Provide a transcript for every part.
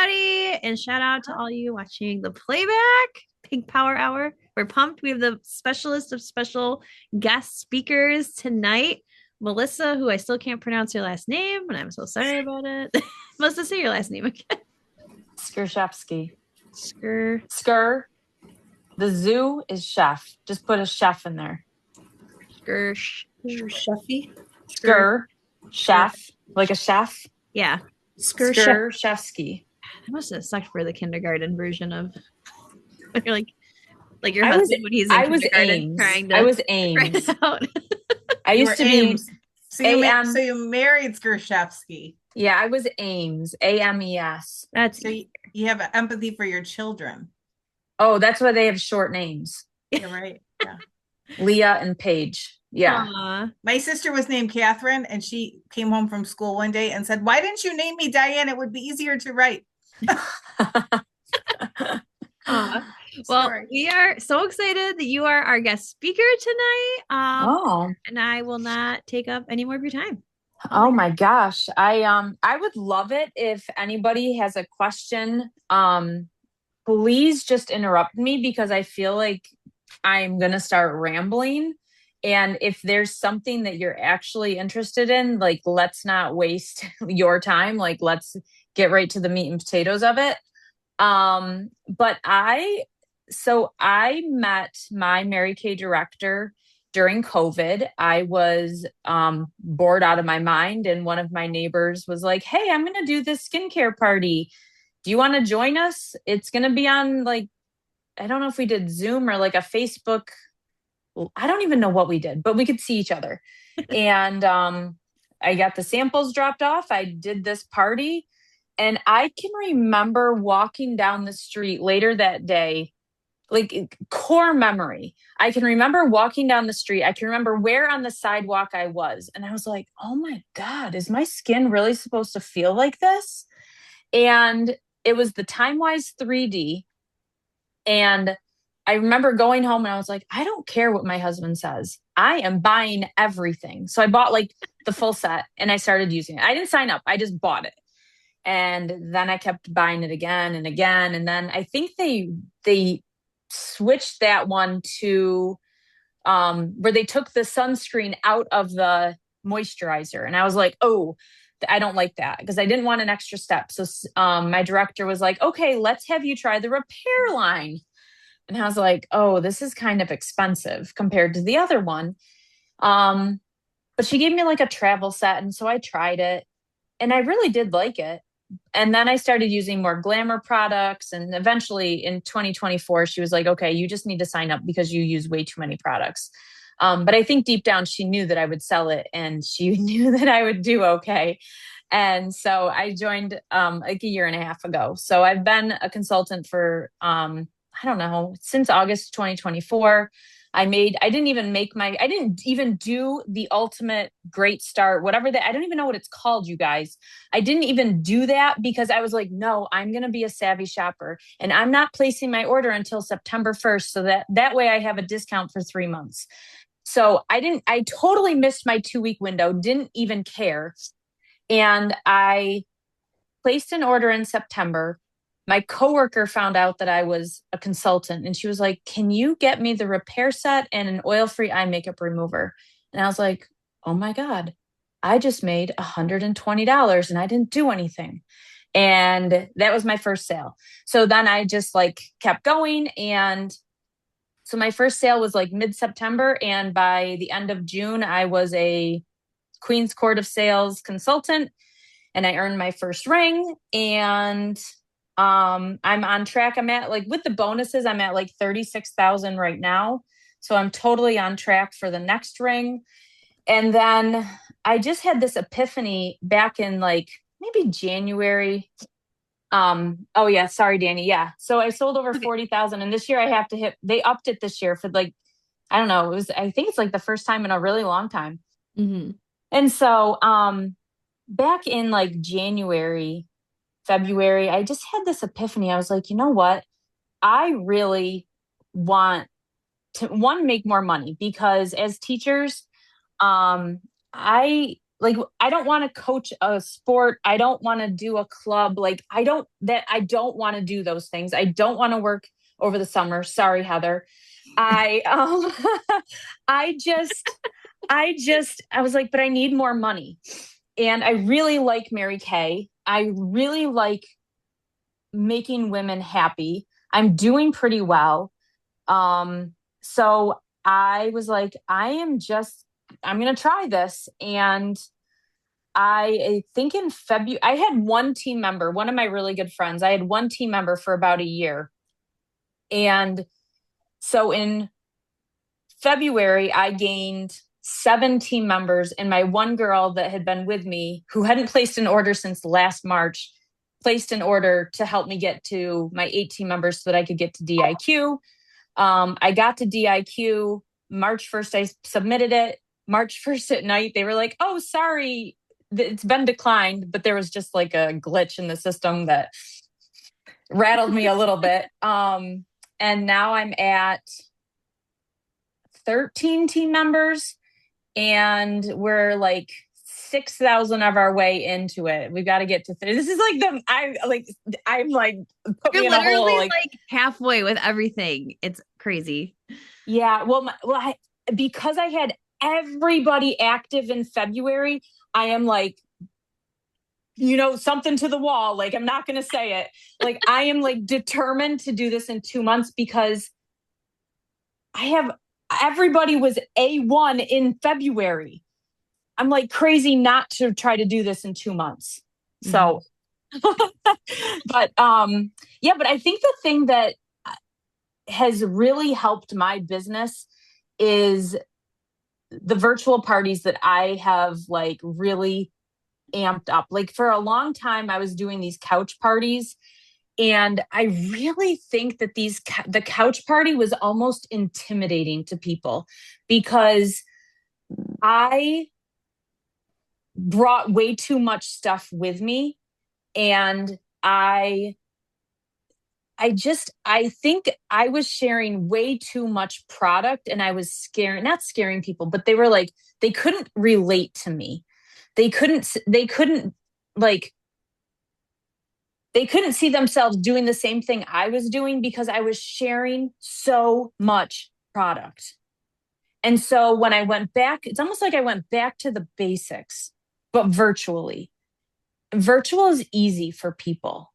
everybody. And shout out to all you watching the playback. Pink Power Hour. We're pumped. We have the specialist of special guest speakers tonight. Melissa, who I still can't pronounce your last name, and I'm so sorry about it. Melissa, say your last name again. Skrzyszewski. Skr. The zoo is chef. Just put a chef in there. Chefy. Chef. Like a chef. Yeah. Skrzyszewski. I must have sucked for the kindergarten version of you're like your husband when he's in kindergarten trying to I was Ames. Out. I used to Ames. be So you married Skrzyszewski. Yeah, I was Ames. AMES. That's so you have empathy for your children. Oh, that's why they have short names. You're right. Yeah. Leah and Paige. Yeah. Aww. My sister was named Catherine, and she came home from school one day and said, "Why didn't you name me Diane? It would be easier to write." Well, we are so excited that you are our guest speaker tonight. And I will not take up any more of your time. Oh my gosh. I would love it if anybody has a question. Please just interrupt me because I feel like I'm going to start rambling. And if there's something that you're actually interested in, like, let's not waste your time. Like, let's get right to the meat and potatoes of it. But I met my Mary Kay director during COVID. I was bored out of my mind. And one of my neighbors was like, "Hey, I'm going to do this skincare party. Do you want to join us? It's going to be on, like, I don't know if we did Zoom or like a Facebook. I don't even know what we did, but we could see each other." And I got the samples dropped off. I did this party. And I can remember walking down the street later that day, like, core memory. I can remember walking down the street. I can remember where on the sidewalk I was. And I was like, oh my God, is my skin really supposed to feel like this? And it was the TimeWise 3D. And I remember going home and I was like, I don't care what my husband says. I am buying everything. So I bought like the full set and I started using it. I didn't sign up. I just bought it. And then I kept buying it again and again. And then I think they switched that one to where they took the sunscreen out of the moisturizer. And I was like, oh, I don't like that because I didn't want an extra step. So my director was like, okay, let's have you try the repair line. And I was like, oh, this is kind of expensive compared to the other one. But she gave me like a travel set. And so I tried it and I really did like it. And then I started using more glamour products. And eventually in 2024, she was like, okay, you just need to sign up because you use way too many products. But I think deep down, she knew that I would sell it and she knew that I would do okay. And so I joined like a year and a half ago. So I've been a consultant for, I don't know, since August 2024. I didn't even do the ultimate great start, whatever that, I don't even know what it's called, you guys. I didn't even do that because I was like, no, I'm going to be a savvy shopper and I'm not placing my order until September 1st. So that way I have a discount for 3 months. So I totally missed my 2-week window, didn't even care. And I placed an order in September. My coworker found out that I was a consultant and she was like, can you get me the repair set and an oil-free eye makeup remover? And I was like, oh my God, I just made $120 and I didn't do anything. And that was my first sale. So then I just like kept going. And so my first sale was like mid-September. And by the end of June, I was a Queen's Court of Sales consultant and I earned my first ring. And I'm on track. I'm at, like, with the bonuses, I'm at like 36,000 right now. So I'm totally on track for the next ring. And then I just had this epiphany back in like maybe January. Oh yeah, sorry, Danny. Yeah. So I sold over 40,000 and this year I have to they upped it this year for like, I don't know. I think it's like the first time in a really long time. Mm-hmm. And so, back in like January, February, I just had this epiphany. I was like, you know what? I really want to, one, make more money because as teachers, I like, I don't want to coach a sport. I don't want to do a club. Like, I don't want to do those things. I don't want to work over the summer. Sorry, Heather. I I was like, but I need more money. And I really like Mary Kay. I really like making women happy. I'm doing pretty well. So I was like, I'm going to try this. And I think in February, I had one team member, one of my really good friends. I had one team member for about a year. And so in February, I gained 7 team members, and my one girl that had been with me, who hadn't placed an order since last March, placed an order to help me get to my 8 team members so that I could get to DIQ. I got to DIQ March 1st. I submitted it. March 1st at night, they were like, oh, sorry, it's been declined. But there was just like a glitch in the system that rattled me a little bit. And now I'm at 13 team members, and we're like 6,000 of our way into it. We've got to get to this is like I'm like, put You're me in a hole, literally like halfway with everything. It's crazy. Yeah. Well, because I had everybody active in February, I am like, something to the wall. Like, I'm not going to say it. Like, I am like determined to do this in 2 months, because everybody was A1 in February. I'm like crazy not to try to do this in 2 months. So, but but I think the thing that has really helped my business is the virtual parties that I have like really amped up. Like, for a long time, I was doing these couch parties. And I really think that the couch party was almost intimidating to people, because I brought way too much stuff with me. And I think I was sharing way too much product, and I was not scaring people, but they were like, they couldn't relate to me. They couldn't see themselves doing the same thing I was doing, because I was sharing so much product. And so when I went back, it's almost like I went back to the basics, but virtually. Virtual is easy for people.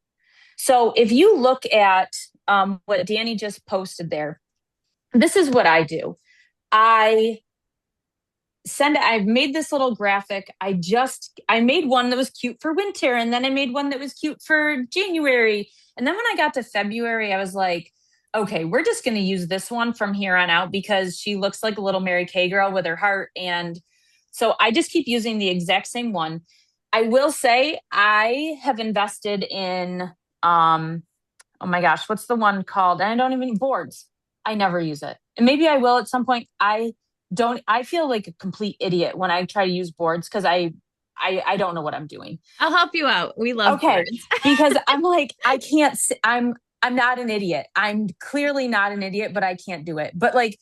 So if you look at what Danny just posted there, this is what I do. I've made this little graphic. I made one that was cute for winter, and then I made one that was cute for January. And then when I got to February, I was like, okay, we're just going to use this one from here on out, because she looks like a little Mary Kay girl with her heart. And so I just keep using the exact same one. I will say I have invested in, oh my gosh, what's the one called? And I don't even, boards. I never use it. And maybe I will at some point. I feel like a complete idiot when I try to use boards, because I don't know what I'm doing. I'll help you out. We love boards. Because I'm like, I can't, I'm not an idiot. I'm clearly not an idiot, but I can't do it. But like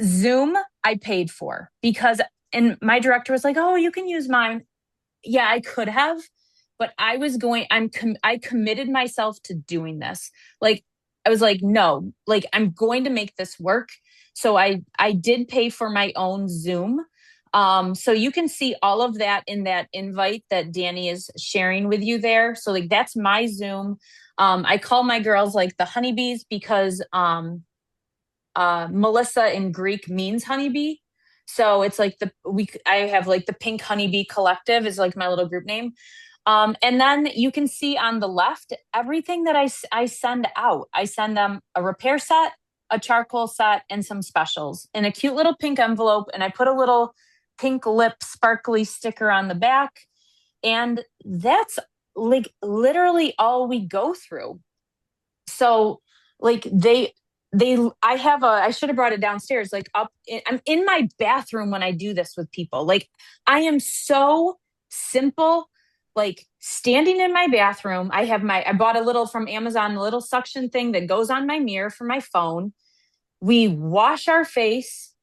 Zoom, I paid for, because, and my director was like, oh, you can use mine. Yeah, I could have, but I committed myself to doing this. Like, I was like, no, like, I'm going to make this work. So I did pay for my own Zoom. So you can see all of that in that invite that Danny is sharing with you there. So like, that's my Zoom. I call my girls like the honeybees, because Melissa in Greek means honeybee. So it's like I have like the Pink Honeybee Collective is like my little group name. And then you can see on the left, everything that I send out. I send them a repair set, a charcoal set, and some specials in a cute little pink envelope. And I put a little pink lip sparkly sticker on the back. And that's like literally all we go through. So like I should have brought it downstairs, like I'm in my bathroom when I do this with people. Like, I am so simple, like standing in my bathroom. I bought a little from Amazon, a little suction thing that goes on my mirror for my phone. We wash our face.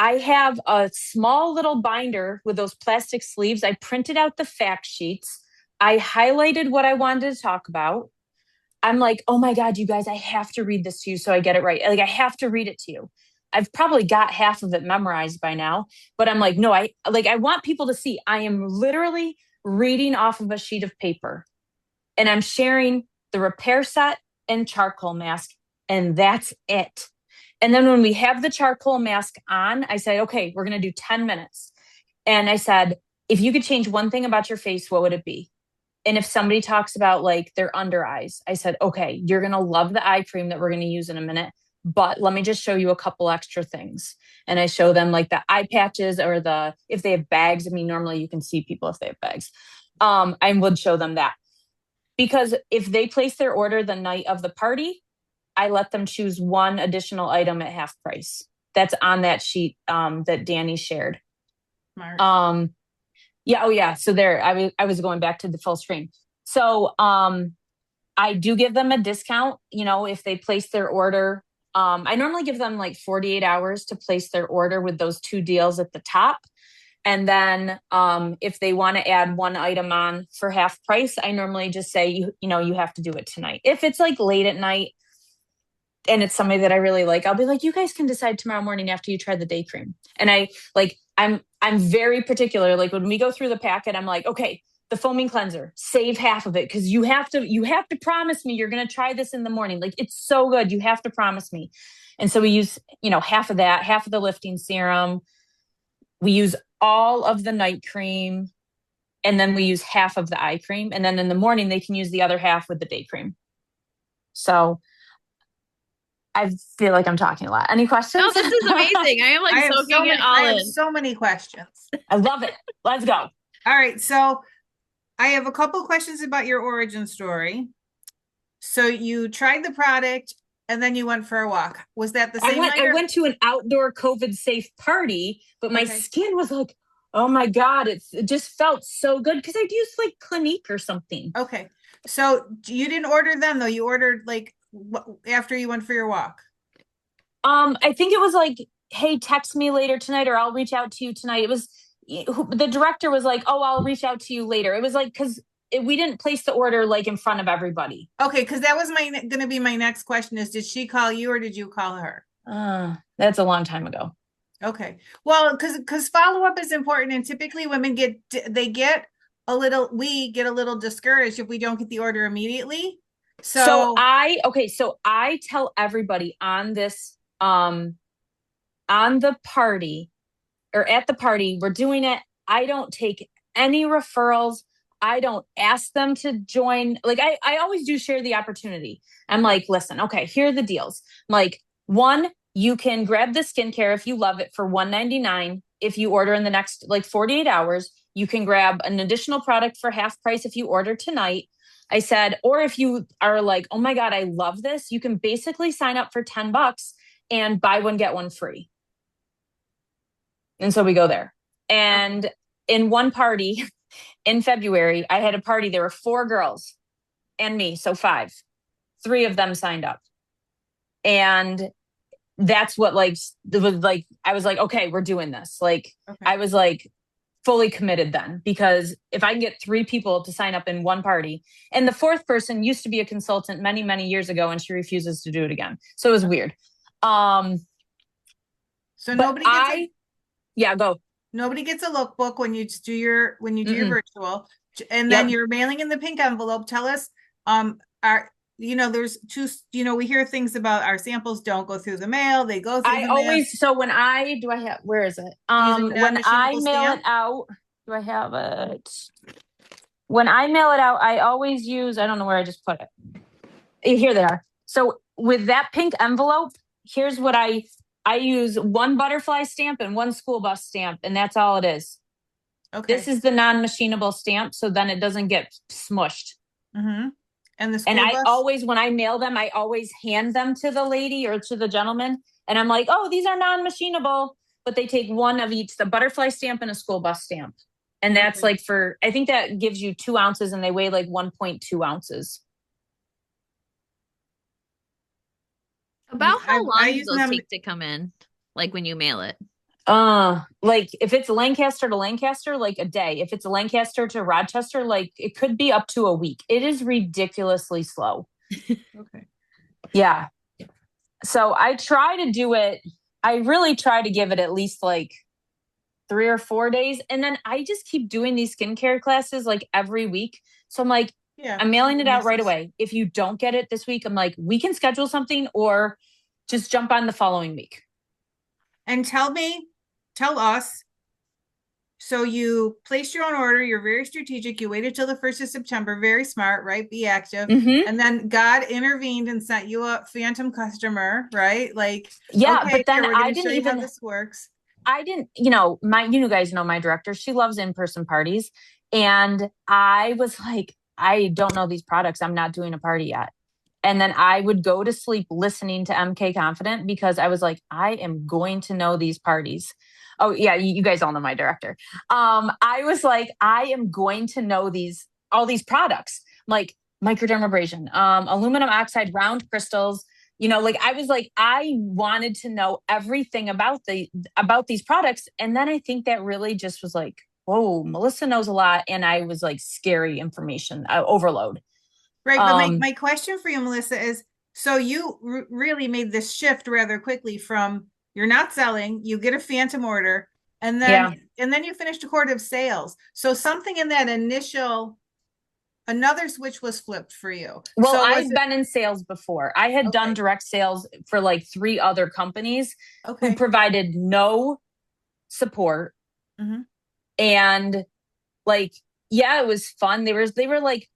I have a small little binder with those plastic sleeves. I printed out the fact sheets. I highlighted what I wanted to talk about. I'm like, oh my God, you guys, I have to read this to you so I get it right. Like, I have to read it to you. I've probably got half of it memorized by now, but I'm like, no, I want people to see I am literally reading off of a sheet of paper, and I'm sharing the repair set and charcoal mask, and that's it. And then when we have the charcoal mask on, I say, okay, we're going to do 10 minutes. And I said, if you could change one thing about your face, what would it be? And if somebody talks about like their under eyes, I said, okay, you're going to love the eye cream that we're going to use in a minute, but let me just show you a couple extra things. And I show them like the eye patches or if they have bags. I mean, normally you can see people if they have bags. I would show them that, because if they place their order the night of the party, I let them choose one additional item at half price. That's on that sheet that Danny shared. Smart. Yeah. Oh yeah. So there, I was going back to the full screen. So I do give them a discount, if they place their order. I normally give them like 48 hours to place their order with those 2 deals at the top. And then if they want to add one item on for half price, I normally just say, you have to do it tonight. If it's like late at night and it's somebody that I really like, I'll be like, you guys can decide tomorrow morning after you try the day cream. And I'm very particular. Like when we go through the packet, I'm like, okay, the foaming cleanser, save half of it. Cause you have to promise me you're going to try this in the morning. Like, it's so good. You have to promise me. And so we use, half of that, half of the lifting serum. We use all of the night cream, and then we use half of the eye cream. And then in the morning, they can use the other half with the day cream. So I feel like I'm talking a lot. Any questions? No, this is amazing. I am like soaking it all in. I have so many questions. I love it. Let's go. All right. So I have a couple questions about your origin story. So you tried the product and then you went for a walk. Was that the same night? I went to an outdoor COVID safe party, but my skin was like, oh my God, it just felt so good because I'd used like Clinique or something. Okay. So you didn't order them though. You ordered like after you went for your walk. I think it was like, hey, text me later tonight, or I'll reach out to you tonight. It was, the director was like, oh, I'll reach out to you later. It was like, because we didn't place the order like in front of everybody. Okay, because that was going to be my next question is, did she call you or did you call her? That's a long time ago. Okay. Well, because follow-up is important, and typically women we get a little discouraged if we don't get the order immediately. So I tell everybody on this, on the party or at the party, we're doing it. I don't take any referrals. I don't ask them to join. Like I always do share the opportunity. I'm like, listen, okay, here are the deals. Like, one, you can grab the skincare if you love it for $199. If you order in the next like 48 hours, you can grab an additional product for half price if you order tonight. I said, or if you are like, oh my God, I love this, you can basically sign up for $10 and buy one, get one free. And so we go there. And in one party in February, I had a party. There were 4 girls and me. So 5, 3 of them signed up. And that's what I was like, okay, we're doing this. Like, okay. I was like fully committed then, because if I can get 3 people to sign up in one party, and the 4th person used to be a consultant many, many years ago, and she refuses to do it again. So it was weird. So nobody gets go. Nobody gets a lookbook when you do your virtual, and then you're mailing in the pink envelope. Tell us, there's 2, we hear things about our samples don't go through the mail. They go through the mail. So when where is it? When I mail it out, do I have it? When I mail it out, I always use, I don't know where I just put it. Here they are. So with that pink envelope, here's what I use: 1 butterfly stamp and 1 school bus stamp, and that's all it is. Okay. This is the non-machinable stamp, so then it doesn't get smushed. Mm-hmm. And I always, when I mail them, I always hand them to the lady or to the gentleman, and I'm like, oh, these are non-machinable, but they take 1 of each, the butterfly stamp and a school bus stamp. And that's like I think that gives you 2 ounces, and they weigh like 1.2 ounces. About how long does those take to come in? Like when you mail it? Like if it's Lancaster to Lancaster, like a day. If it's Lancaster to Rochester, like it could be up to a week. It is ridiculously slow. Okay. Yeah. So I try to do it. I really try to give it at least like 3 or 4 days. And then I just keep doing these skincare classes like every week. So I'm like, Yeah. I'm mailing it out right away. If you don't get it this week, I'm like, we can schedule something or just jump on the following week. And tell us. So you placed your own order. You're very strategic. You waited till the 1st of September. Very smart, right? Be active. Mm-hmm. And then God intervened and sent you a phantom customer, right? Like, yeah, okay, but then we're I going to show didn't you how even, this works. I didn't, you guys know my director. She loves in-person parties. And I was like, I don't know these products. I'm not doing a party yet. And then I would go to sleep listening to MK Confident because I was like, I am going to know these parties. Oh yeah, you guys all know my director. I was like, I am going to know all these products, like microdermabrasion, aluminum oxide round crystals. Like I was like, I wanted to know everything about these products. And then I think that really just was like, whoa, Melissa knows a lot. And I was like, scary information overload. Right. But my question for you, Melissa, is so you really made this shift rather quickly from you're not selling, you get a phantom order, and then you finished a quarter of sales. So something in that another switch was flipped for you. Well, so I've been in sales before. I had done direct sales for like 3 other companies who provided no support. Mm-hmm. And like, yeah, it was fun. They were like,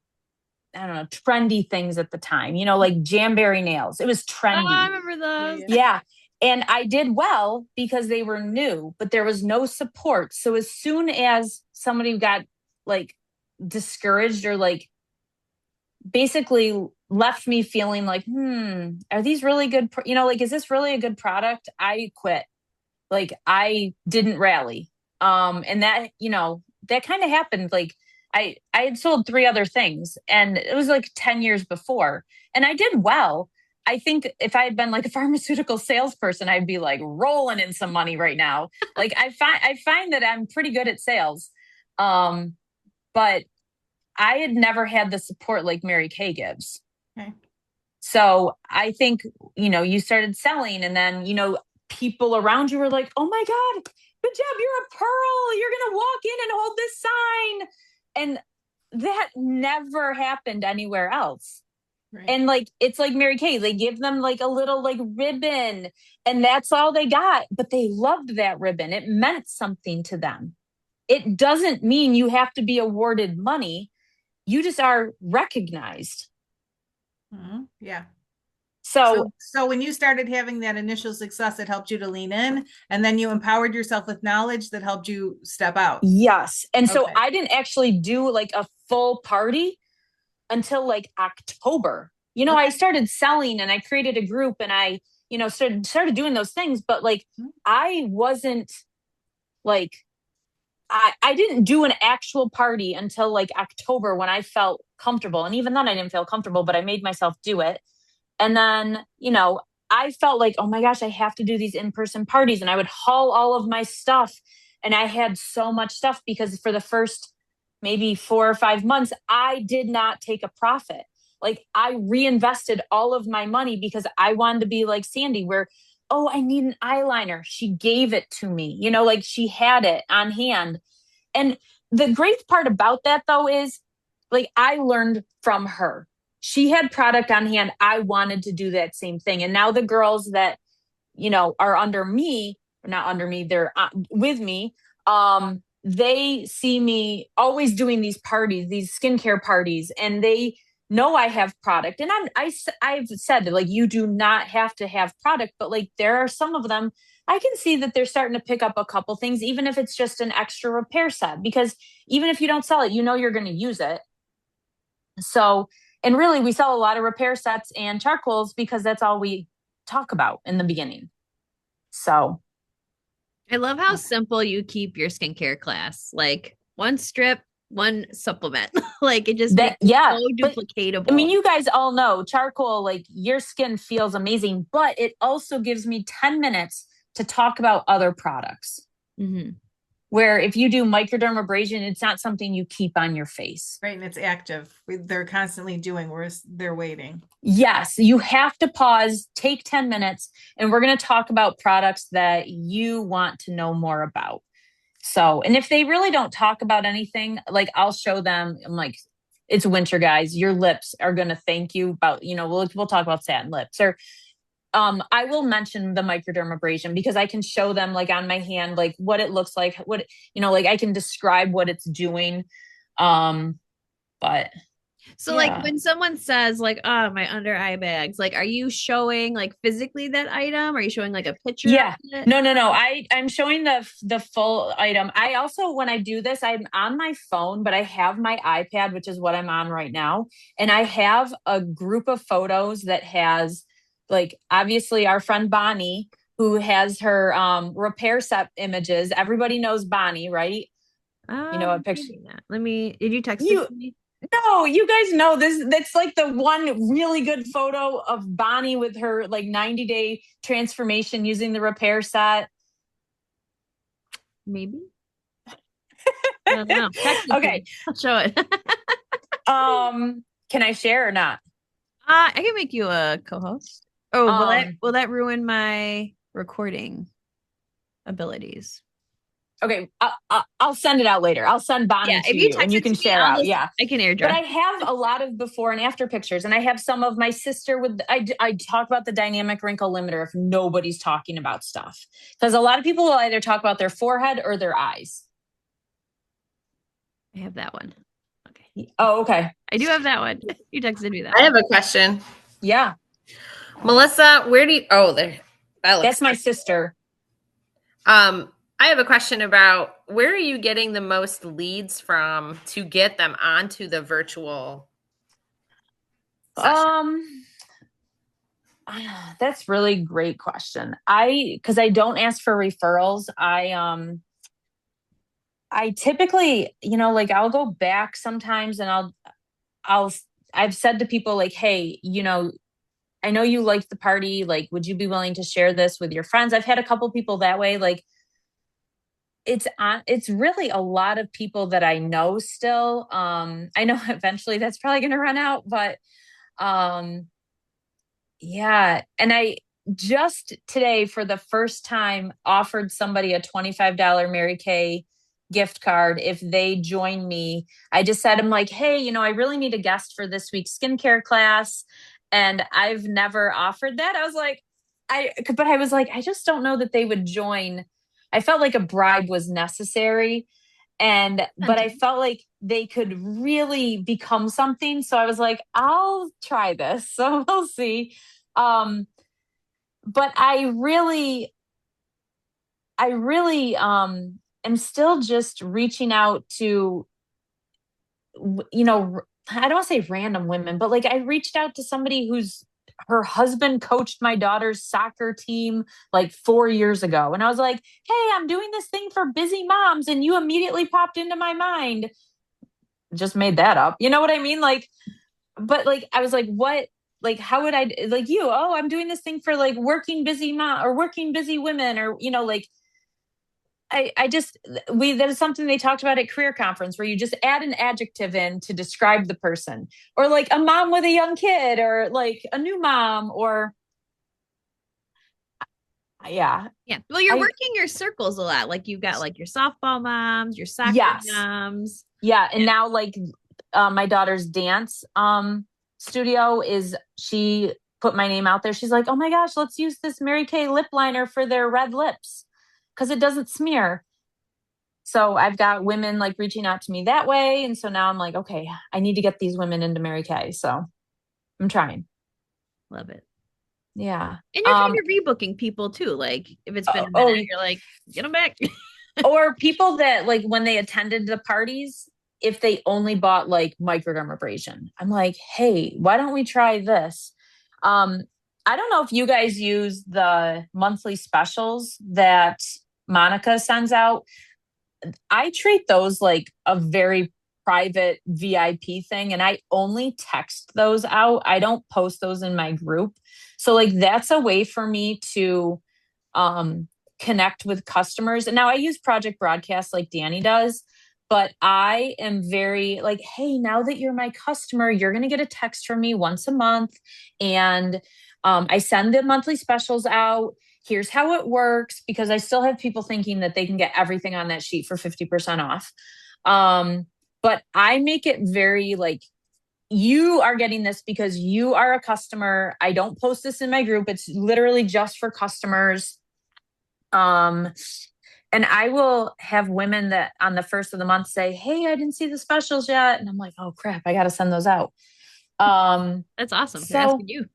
I don't know, trendy things at the time, like Jamberry nails. It was trendy. Oh, I remember those. Yeah. And I did well because they were new, but there was no support. So as soon as somebody got like discouraged or like basically left me feeling like, are these really good? Like, is this really a good product? I quit. Like I didn't rally. And that, that kind of happened. Like I had sold 3 other things and it was like 10 years before and I did well. I think if I had been like a pharmaceutical salesperson, I'd be like rolling in some money right now. Like I find that I'm pretty good at sales. But I had never had the support like Mary Kay gives. Okay. So I think, you started selling and then, people around you were like, oh my God, good job. You're a pearl. You're going to walk in and hold this sign. And that never happened anywhere else. Right. And like, it's like Mary Kay, they give them like a little like ribbon and that's all they got, but they loved that ribbon. It meant something to them. It doesn't mean you have to be awarded money. You just are recognized. Mm-hmm. Yeah. So when you started having that initial success, it helped you to lean in and then you empowered yourself with knowledge that helped you step out. Yes. And so I didn't actually do like a full party until like October. I started selling and I created a group and I, started doing those things, but like I wasn't like I didn't do an actual party until like October when I felt comfortable. And even then I didn't feel comfortable, but I made myself do it. And then, I felt like, oh my gosh, I have to do these in-person parties. And I would haul all of my stuff. And I had so much stuff because for the first maybe 4 or 5 months, I did not take a profit. Like I reinvested all of my money because I wanted to be like Sandy where, oh, I need an eyeliner. She gave it to me, like she had it on hand. And the great part about that though is like I learned from her. She had product on hand. I wanted to do that same thing. And now the girls that, are under me, not under me, they're with me. They see me always doing these parties, these skincare parties, and they know I have product. And I've said that like, you do not have to have product, but like there are some of them I can see that they're starting to pick up a couple things, even if it's just an extra repair set, because even if you don't sell it, you're going to use it. So, and really we sell a lot of repair sets and charcoals because that's all we talk about in the beginning. So I love how simple you keep your skincare class. Like one strip, one supplement. Like it just makes it so duplicatable. But, I mean, you guys all know charcoal, like your skin feels amazing, but it also gives me 10 minutes to talk about other products. Mm-hmm. Where if you do microdermabrasion, it's not something you keep on your face. Right. And it's active. They're constantly doing, whereas they're waiting. Yes. You have to pause, take 10 minutes, and we're going to talk about products that you want to know more about. So, and if they really don't talk about anything, like I'll show them, I'm like, it's winter, guys. Your lips are going to thank you about, we'll talk about satin lips, or I will mention the microdermabrasion because I can show them like on my hand, like what it looks like, like I can describe what it's doing. But so like when someone says like, oh, my under eye bags, like, are you showing like physically that item? Are you showing like a picture? Yeah, no. I'm showing the full item. I also, when I do this, I'm on my phone, but I have my iPad, which is what I'm on right now. And I have a group of photos that has like, obviously our friend Bonnie, who has her repair set images. Everybody knows Bonnie, right? A picture. Did you text it to me? No, you guys know this. That's like the one really good photo of Bonnie with her like 90-day transformation using the repair set. Maybe. I don't know. Okay. I'll show it. Can I share or not? I can make you a co-host. Oh, will that ruin my recording abilities? Okay, I'll send it out later. I'll send Bonnie to you, and you can share out. Yeah, I can airdrop. But I have a lot of before and after pictures, and I have some of my sister with. I talk about the dynamic wrinkle limiter if nobody's talking about stuff, because a lot of people will either talk about their forehead or their eyes. I have that one. Okay. Oh, okay. I do have that one. You texted me that. I have a question. Yeah. Melissa, where do you, there. That's my sister. I have a question about where are you getting the most leads from to get them onto the virtual session? That's really great question. Because I don't ask for referrals. I typically, like I'll go back sometimes and I've said to people like, hey, I know you liked the party. Like, would you be willing to share this with your friends? I've had a couple people that way. Like, it's really a lot of people that I know still. I know eventually that's probably going to run out, but yeah. And I just today for the first time offered somebody a $25 Mary Kay gift card if they join me. I just said, I'm like, hey, I really need a guest for this week's skincare class. And I've never offered that. I was like, I just don't know that they would join. I felt like a bribe was necessary. But I felt like they could really become something. So I was like, I'll try this. So we'll see. But I really am still just reaching out to, I don't want to say random women, but like I reached out to somebody her husband coached my daughter's soccer team like 4 years ago. And I was like, hey, I'm doing this thing for busy moms. And you immediately popped into my mind. Just made that up. You know what I mean? Like, but like, I was like, what, like, how would I like you? Oh, I'm doing this thing for like working busy mom or working busy women or, like, that is something they talked about at career conference where you just add an adjective in to describe the person or like a mom with a young kid or like a new mom or. Yeah. Yeah. Well, you're working your circles a lot. Like you've got like your softball moms, your soccer moms. Yeah. And now like my daughter's dance studio she put my name out there. She's like, oh my gosh, let's use this Mary Kay lip liner for their red lips. Because it doesn't smear. So I've got women like reaching out to me that way. And so now I'm like, okay, I need to get these women into Mary Kay. So I'm trying. Love it. Yeah. And you're kind of rebooking people too. Like if it's been a minute, you're like, get them back. Or people that like when they attended the parties, if they only bought like microdermabrasion, I'm like, hey, why don't we try this? I don't know if you guys use the monthly specials that Monica sends out. I treat those like a very private VIP thing, and I only text those out. I don't post those in my group. So like that's a way for me to connect with customers. And now I use Project Broadcast like Danny does, but I am very like, hey, now that you're my customer, you're going to get a text from me once a month. And I send the monthly specials out. Here's how it works, because I still have people thinking that they can get everything on that sheet for 50% off. But I make it very like, you are getting this because you are a customer. I don't post this in my group. It's literally just for customers. And I will have women that on the first of the month say, hey, I didn't see the specials yet. And I'm like, oh crap, I got to send those out. That's awesome. So they're asking you.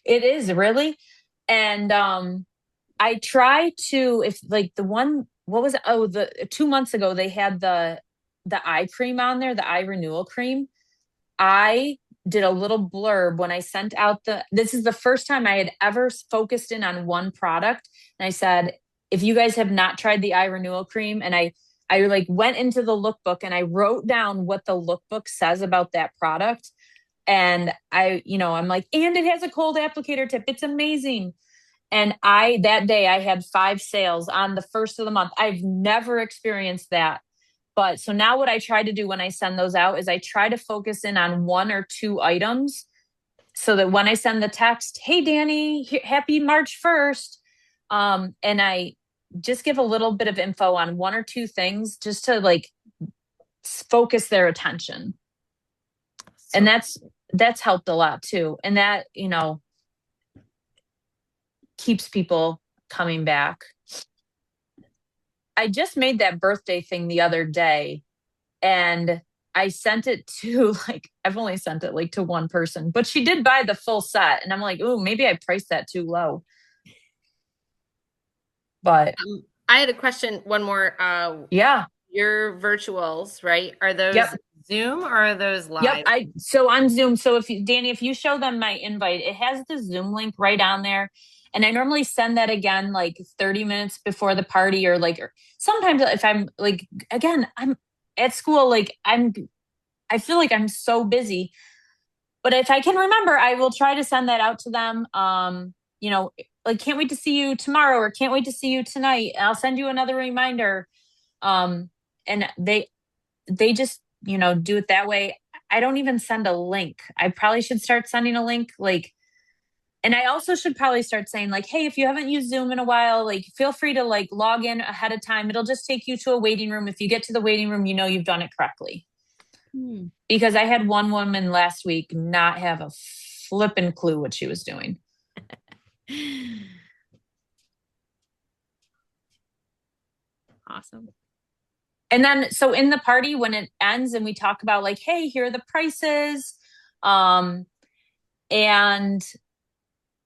It is really. And I try to, if like the one, what was it? Oh, the 2 months ago, they had the eye cream on there, the eye renewal cream. I did a little blurb when I sent out this is the first time I had ever focused in on one product. And I said, if you guys have not tried the eye renewal cream, and I like went into the lookbook and I wrote down what the lookbook says about that product. And I'm like, and it has a cold applicator tip. It's amazing. And that day I had 5 sales on the first of the month. I've never experienced that. But so now what I try to do when I send those out is I try to focus in on 1 or 2 items so that when I send the text, hey, Danny, happy March 1st. And I just give a little bit of info on 1 or 2 things just to like focus their attention. So, and that's helped a lot too. And that, keeps people coming back. I just made that birthday thing the other day, and I sent it to I've only sent it to 1 person, but she did buy the full set. And I'm like, ooh, maybe I priced that too low. But I had a question, one more. Yeah. Your virtuals, right? Are those Zoom or are those live? Yep. So on Zoom. So Danny, if you show them my invite, it has the Zoom link right on there. And I normally send that again, 30 minutes before the party, or sometimes if I'm again, I'm at school, I feel like I'm so busy, but if I can remember, I will try to send that out to them. Can't wait to see you tomorrow, or can't wait to see you tonight. I'll send you another reminder. And they just, do it that way. I don't even send a link. I probably should start sending a link, and I also should probably start saying hey, if you haven't used Zoom in a while, feel free to log in ahead of time. It'll just take you to a waiting room. If you get to the waiting room, you've done it correctly. Because I had one woman last week not have a flippin' clue what she was doing. Awesome. And then, so in the party, when it ends and we talk about hey, here are the prices. And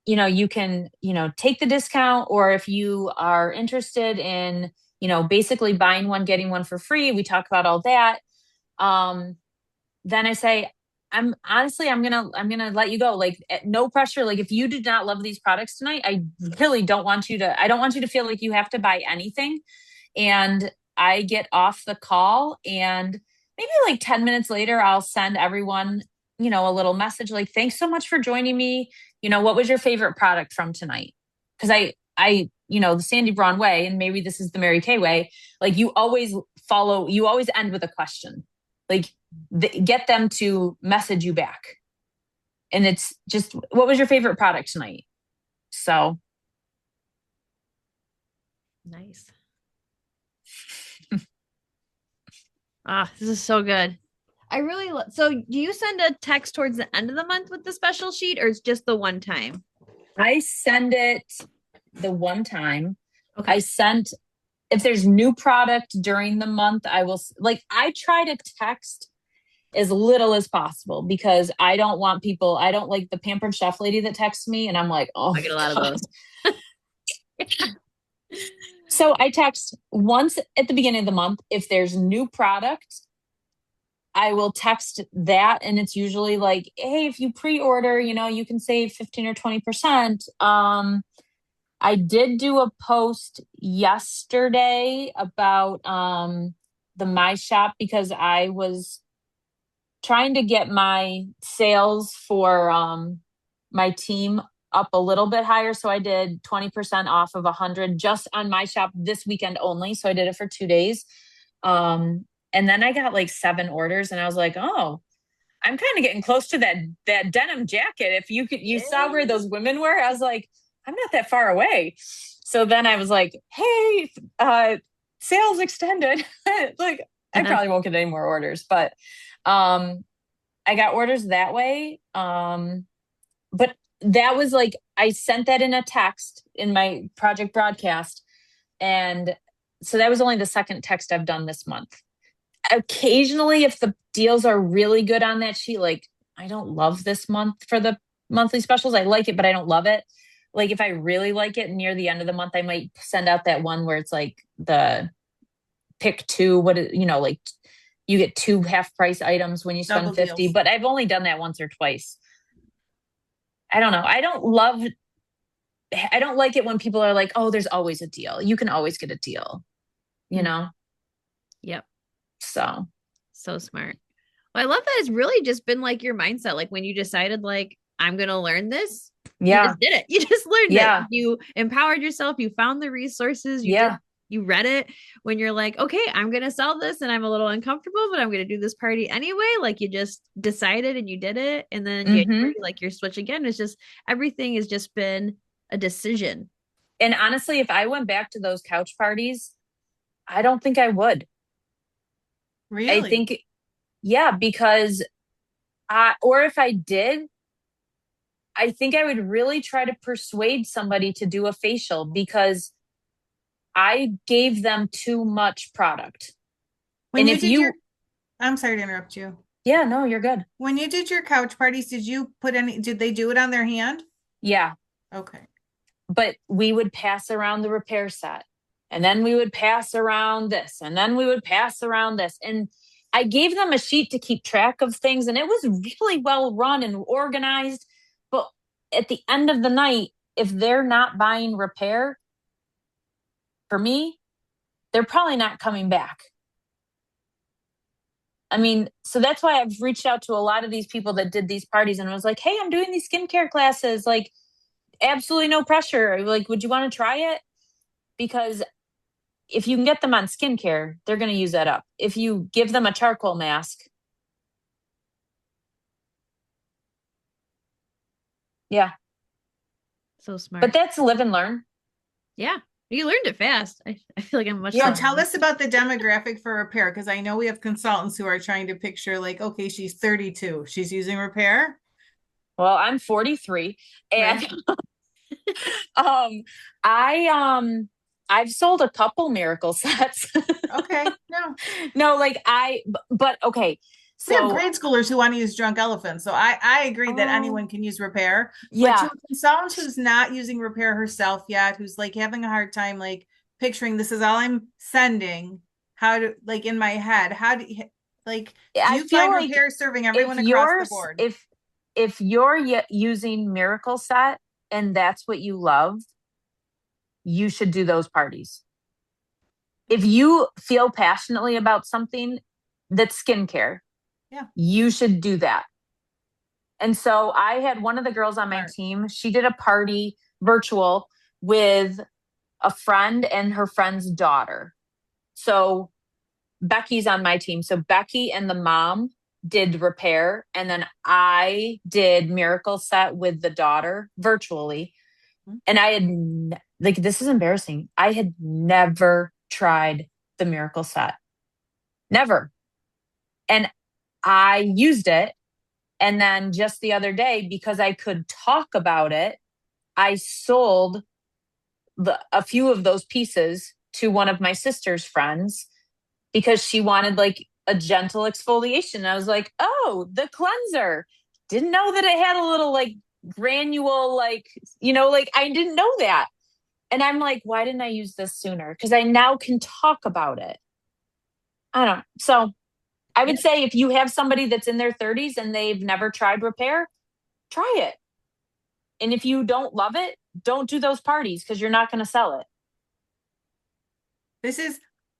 you can, take the discount, or if you are interested in, basically buying one, getting one for free, we talk about all that. Then I say, I'm going to let you go. No pressure. If you did not love these products tonight, I really don't want you to feel like you have to buy anything. And I get off the call, and maybe 10 minutes later, I'll send everyone, a little message thanks so much for joining me. What was your favorite product from tonight? Because I the Sandy Braun way, and maybe this is the Mary Kay way, you always end with a question. Get them to message you back. And it's just, what was your favorite product tonight? So. Nice. This is so good. I really so do you send a text towards the end of the month with the special sheet, or it's just the one time? I send it the one time. Okay. If there's new product during the month, I will I try to text as little as possible, because I don't want people, I don't like the Pampered Chef lady that texts me and I'm like, oh, I get a lot of those. So I text once at the beginning of the month. If there's new product, I will text that. And it's usually hey, if you pre-order, you can save 15 or 20%. I did do a post yesterday about the My Shop, because I was trying to get my sales for my team up a little bit higher. So I did 20% off of 100 just on my shop this weekend only. So I did it for 2 days. And then I got like 7 orders and I was like, oh, I'm kind of getting close to that denim jacket. If you saw where those women were, I was like, I'm not that far away. So then I was like, hey, sales extended. Like, I probably won't get any more orders, but I got orders that way. But that was like, I sent that in a text in my project broadcast. And so that was only the second text I've done this month. Occasionally, if the deals are really good on that sheet, like I don't love this month for the monthly specials. I like it, but I don't love it. Like if I really like it near the end of the month, I might send out that one where it's like the pick 2, like you get 2 half price items when you spend Double 50, deals. but I've only done that once or twice. I don't know. I don't like it when people are like, oh, there's always a deal. You can always get a deal, you know? Yep. So smart. Well, I love that it's really just been like your mindset. Like when you decided like, I'm going to learn this. yeah, You just did it. You just learned Yeah. it. You empowered yourself. You found the resources. You read it when you're like, okay, I'm going to sell this and I'm a little uncomfortable, but I'm going to do this party anyway. Like you just decided and you did it. And then like your switch again. It's just, everything has just been a decision. And honestly, if I went back to those couch parties, I don't think I would. Really? I think, yeah, because or if I did, I think I would really try to persuade somebody to do a facial because I gave them too much product. When you did I'm sorry to interrupt you. Yeah, no, you're good. When you did your couch parties, did they do it on their hand? Yeah. Okay. But we would pass around the repair set and then we would pass around this and then we would pass around this. And I gave them a sheet to keep track of things and it was really well run and organized. But at the end of the night, if they're not buying repair, for me, they're probably not coming back. I mean, so that's why I've reached out to a lot of these people that did these parties and I was like, hey, I'm doing these skincare classes. Like, absolutely no pressure. Like, would you want to try it? Because if you can get them on skincare, they're going to use that up. If you give them a charcoal mask. Yeah. So smart. But that's live and learn. Yeah. You learned it fast. I feel like I'm much. So tell us about the demographic for repair. Cause I know we have consultants who are trying to picture like, okay, she's 32. She's using repair. Well, I'm 43 and right. I've sold a couple miracle sets. Okay. No, like but okay. So we have grade schoolers who want to use drunk elephants. So I agree that anyone can use repair. Yeah. But to a consultant who's not using repair herself yet, who's like having a hard time, like picturing this is all I'm sending. How to like in my head, how do you like, do you find like repair serving everyone across the board? If you're using Miracle Set and that's what you love, you should do those parties. If you feel passionately about something that's skincare, you should do that. And so I had one of the girls on my team, she did a party virtual with a friend and her friend's daughter. So Becky's on my team. So Becky and the mom did repair. And then I did Miracle Set with the daughter virtually. And I had, like, this is embarrassing. I had never tried the Miracle Set. Never. And I used it. And then just the other day, because I could talk about it, I sold a few of those pieces to one of my sister's friends because she wanted like a gentle exfoliation. And I was like, oh, the cleanser. Didn't know that it had a little like granule, like, like I didn't know that. And I'm like, why didn't I use this sooner? Because I now can talk about it. I don't know. So I would say if you have somebody that's in their 30s and they've never tried repair, try it. And if you don't love it, don't do those parties because you're not going to sell it. This is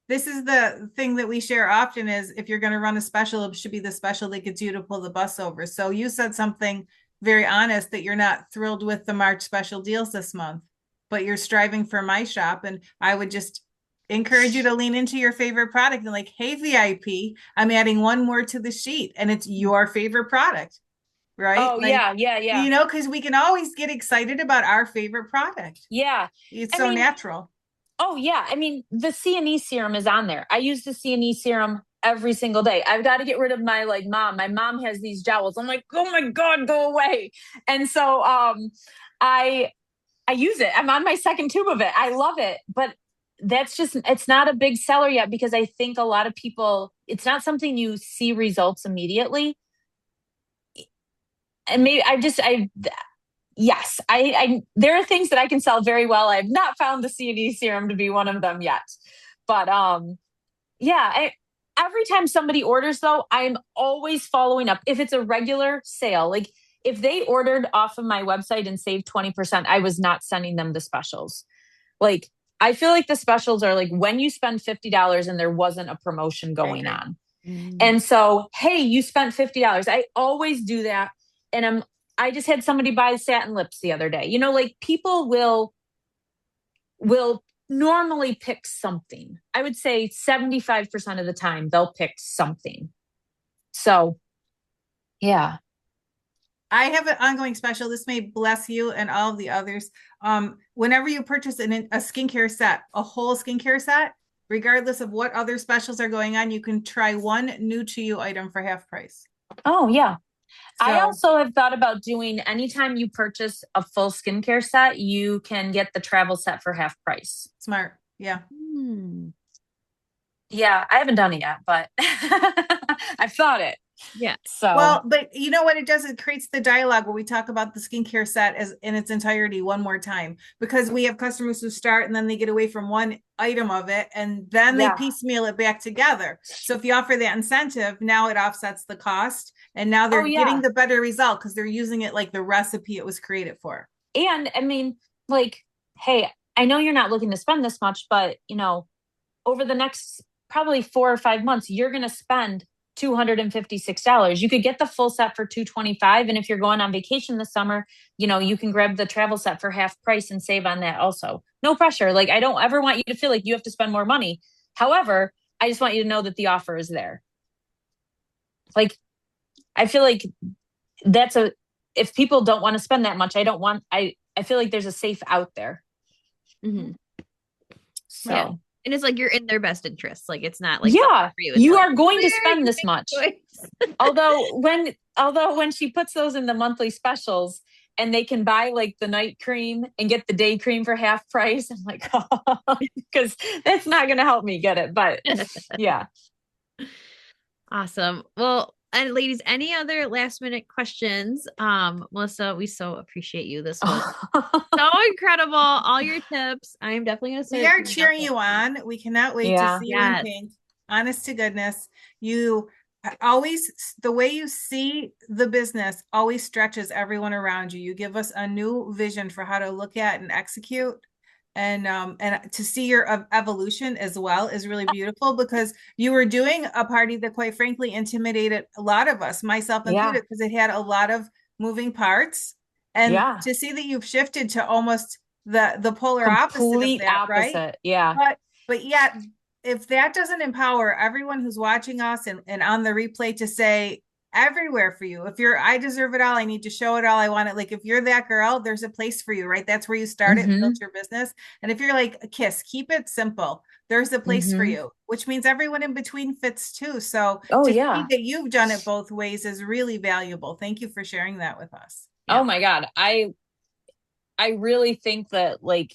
the thing that we share often is if you're going to run a special, it should be the special that gets you to pull the bus over. So you said something very honest that you're not thrilled with the March special deals this month, but you're striving for my shop. And I would just encourage you to lean into your favorite product and like, hey, VIP, I'm adding one more to the sheet and it's your favorite product. Right? Oh, like, yeah. You know, because we can always get excited about our favorite product. Yeah. It's so natural. Oh, yeah. I mean, the CNE serum is on there. I use the CNE serum every single day. I've got to get rid of my mom. My mom has these jowls. I'm like, oh my God, go away. And so I use it. I'm on my second tube of it. I love it. But it's not a big seller yet because I think a lot of people, it's not something you see results immediately. And maybe yes, there are things that I can sell very well. I have not found the CNE serum to be one of them yet. But every time somebody orders though, I'm always following up. If it's a regular sale, like if they ordered off of my website and saved 20%, I was not sending them the specials. Like, I feel like the specials are like when you spend $50 and there wasn't a promotion going on. Mm-hmm. And so, hey, you spent $50. I always do that. And I just had somebody buy satin lips the other day. You know, like people will normally pick something. I would say 75% of the time they'll pick something. So, yeah. I have an ongoing special. This may bless you and all of the others. Whenever you purchase a skincare set, a whole skincare set, regardless of what other specials are going on, you can try one new to you item for half price. Oh, yeah. So, I also have thought about doing, anytime you purchase a full skincare set, you can get the travel set for half price. Smart. Yeah. Yeah, I haven't done it yet, but I've thought it. Yeah. So, well, but you know what it does? It creates the dialogue where we talk about the skincare set as in its entirety one more time, because we have customers who start and then they get away from one item of it and then they piecemeal it back together. So if you offer that incentive, now it offsets the cost and now they're getting the better result because they're using it like the recipe it was created for. And I mean, like, hey, I know you're not looking to spend this much, but you know, over the next probably 4 or 5 months, you're going to spend $256. You could get the full set for $225. And if you're going on vacation this summer, you know, you can grab the travel set for half price and save on that also. No pressure. Like, I don't ever want you to feel like you have to spend more money. However, I just want you to know that the offer is there. Like, I feel like if people don't want to spend that much, I feel like there's a safe out there. Mm-hmm. So. Yeah. And it's like you're in their best interest. Like it's not like for you. You like, are going to spend this much. although when she puts those in the monthly specials and they can buy like the night cream and get the day cream for half price, I'm like, oh, because that's not going to help me get it. But yeah. Awesome. Well, and ladies, any other last minute questions? Melissa, we so appreciate you. This was so incredible. All your tips. I am definitely going to say we are cheering you on. We cannot wait to see you in pink. Honest to goodness, you always, the way you see the business always stretches everyone around you. You give us a new vision for how to look at and execute. And to see your evolution as well is really beautiful, because you were doing a party that quite frankly intimidated a lot of us, myself included, because it had a lot of moving parts. And to see that you've shifted to almost the polar opposite of that, right? Yeah. But yet, if that doesn't empower everyone who's watching us and on the replay to say, everywhere for you. If you're, I deserve it all. I need to show it all. I want it. Like if you're that girl, there's a place for you, right? That's where you started, built your business. And if you're like a Kiss, keep it simple. There's a place for you, which means everyone in between fits too. So see that you've done it both ways is really valuable. Thank you for sharing that with us. Oh my God. I really think that like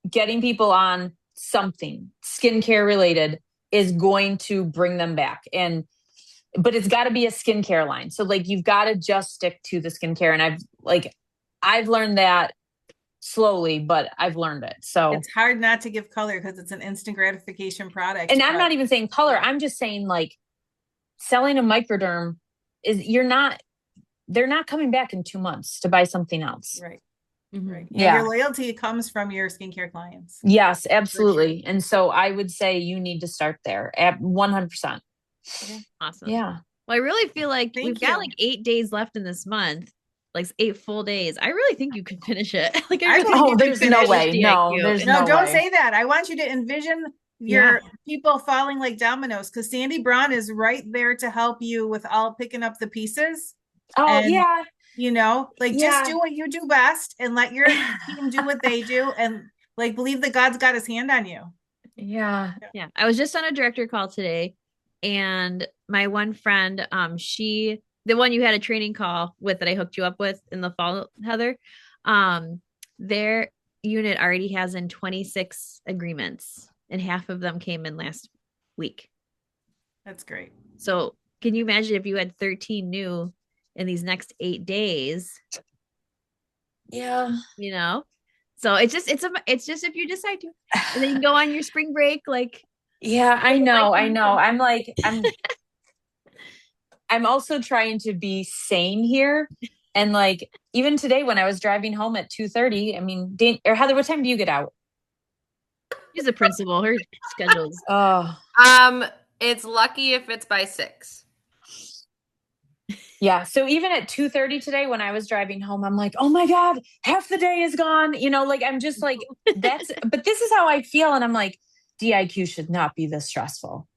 getting people on something skincare related is going to bring them back. But it's got to be a skincare line. So like, you've got to just stick to the skincare. And I've learned that slowly, but I've learned it. So it's hard not to give color because it's an instant gratification product. And I'm not even saying color. I'm just saying like selling a microderm they're not coming back in 2 months to buy something else. Right. Right. Yeah. Your loyalty comes from your skincare clients. Yes, absolutely. Sure. And so I would say you need to start there at 100%. Yeah. Awesome. Yeah. Well, I really feel like Thank we've got you. like 8 days left in this month, like 8 full days. I really think you can finish it. Like, I I really think Oh, think there's you no finish way. No, DIQ. there's No, no don't way. say that. I want you to envision your people falling like dominoes, because Sandy Braun is right there to help you with all picking up the pieces. Oh, And, yeah. you know, like Yeah. just do what you do best and let your team do what they do, and like believe that God's got his hand on you. Yeah. Yeah. I was just on a director call today, and my one friend, the one you had a training call with that I hooked you up with in the fall, Heather, their unit already has in 26 agreements, and half of them came in last week. That's great. So can you imagine if you had 13 new in these next 8 days? Yeah. You know? So it's just if you decide to, and then you can go on your spring break, like. Yeah, I know. I'm like, I'm also trying to be sane here. And like, even today when I was driving home at 2:30, I mean, Heather, what time do you get out? She's a principal. Her schedule's. Oh, it's lucky if it's by 6. yeah. So even at 2:30 today, when I was driving home, I'm like, oh my God, half the day is gone. You know, like, I'm just like, but this is how I feel. And I'm like, DIQ should not be this stressful.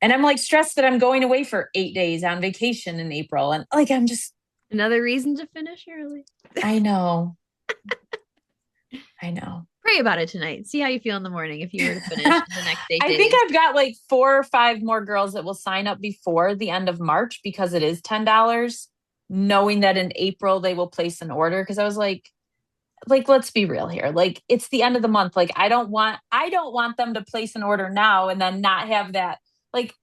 And I'm like stressed that I'm going away for 8 days on vacation in April. And like, I'm just. Another reason to finish early. I know. I know. Pray about it tonight. See how you feel in the morning if you were to finish the next 8 days. I think I've got like 4 or 5 more girls that will sign up before the end of March, because it is $10, knowing that in April they will place an order. Because I was like, let's be real here. Like, it's the end of the month. Like, I don't want them to place an order now and then not have that. Like,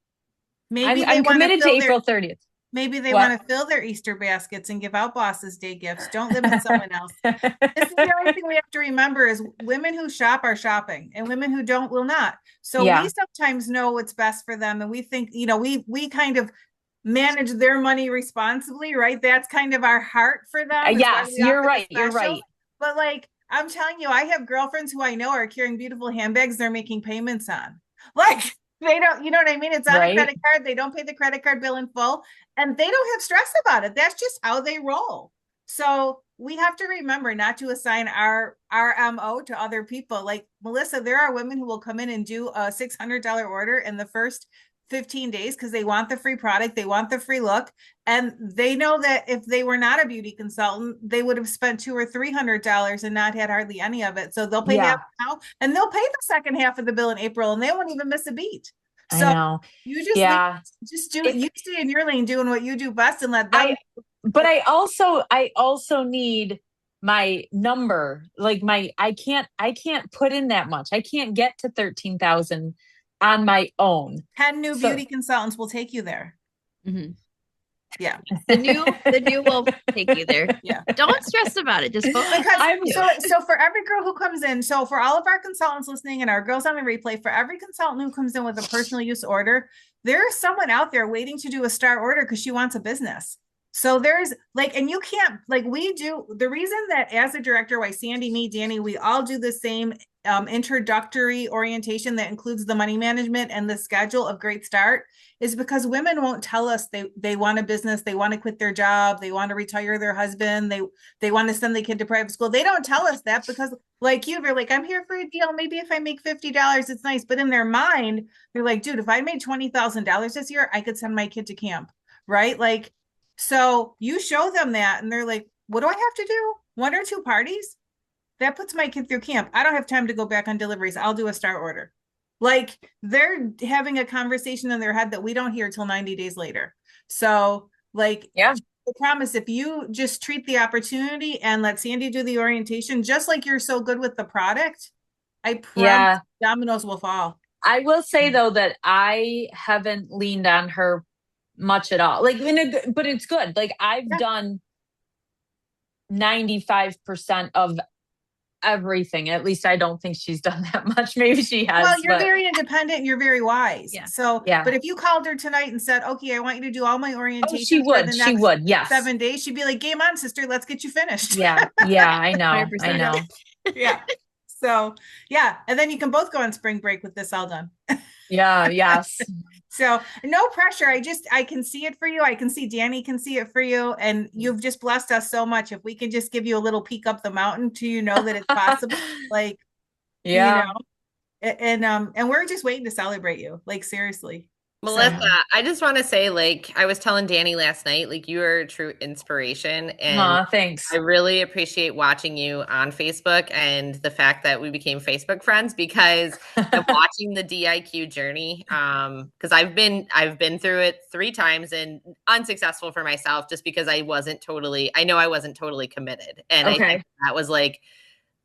Maybe I'm committed to April 30th. Maybe they want to fill their Easter baskets and give out Boss's Day gifts. Don't limit someone else. This is the only thing we have to remember is women who shop are shopping, and women who don't will not. So we sometimes know what's best for them. And we think, you know, we kind of manage their money responsibly, right? That's kind of our heart for them. Yes, you're right. You're right. But like, I'm telling you, I have girlfriends who I know are carrying beautiful handbags they're making payments on. Like, they don't, you know what I mean? It's on a credit card. They don't pay the credit card bill in full, and they don't have stress about it. That's just how they roll. So we have to remember not to assign our MO to other people. Like, Melissa, there are women who will come in and do a $600 order in the first 15 days because they want the free product, they want the free look, and they know that if they were not a beauty consultant, they would have spent $200 or $300 and not had hardly any of it. So they'll pay half now, and they'll pay the second half of the bill in April, and they won't even miss a beat. So I know. You just do it. You stay in your lane doing what you do best and let them. But I also need my number. Like, I can't put in that much. I can't get to 13,000 on my own. 10 new beauty consultants will take you there. Mm-hmm. Yeah. The new will take you there. Yeah. Don't stress about it. Just focus. Because so for every girl who comes in, so for all of our consultants listening and our girls on the replay, for every consultant who comes in with a personal use order, there's someone out there waiting to do a star order because she wants a business. So there's like, and you can't, like, we do, the reason that as a director, why Sandy, me, Danny, we all do the same introductory orientation that includes the money management and the schedule of Great Start is because women won't tell us they want a business, they want to quit their job, they want to retire their husband, they want to send the kid to private school. They don't tell us that because, like you, they're like, I'm here for a deal. Maybe if I make $50, it's nice. But in their mind, they're like, dude, if I made $20,000 this year, I could send my kid to camp, right? Like, so you show them that and they're like, what do I have to do? 1 or 2 parties? That puts my kid through camp. I don't have time to go back on deliveries. I'll do a star order. Like, they're having a conversation in their head that we don't hear till 90 days later. So like, I promise if you just treat the opportunity and let Sandy do the orientation, just like you're so good with the product, I promise dominoes will fall. I will say though, that I haven't leaned on her much at all. Like, but it's good. Like, I've done 95% of everything. At least I don't think she's done that much. Maybe she has. Well, you're very independent and you're very wise. Yeah. So, but if you called her tonight and said, okay, I want you to do all my orientation. She would. Yes. 7 days. She'd be like, game on, sister. Let's get you finished. Yeah. I know. 100%. I know. Yeah. So yeah. And then you can both go on spring break with this all done. Yeah. Yes. So no pressure. I can see it for you. I can see Danny can see it for you. And you've just blessed us so much. If we can just give you a little peek up the mountain to, that it's possible, like, Yeah. And we're just waiting to celebrate you. Like, seriously. Melissa, I just want to say, like, I was telling Danny last night, like, you are a true inspiration. And Thanks. I really appreciate watching you on Facebook and the fact that we became Facebook friends because of watching the DIQ journey. Because I've been through it 3 times and unsuccessful for myself just because I wasn't totally committed. And I think that was like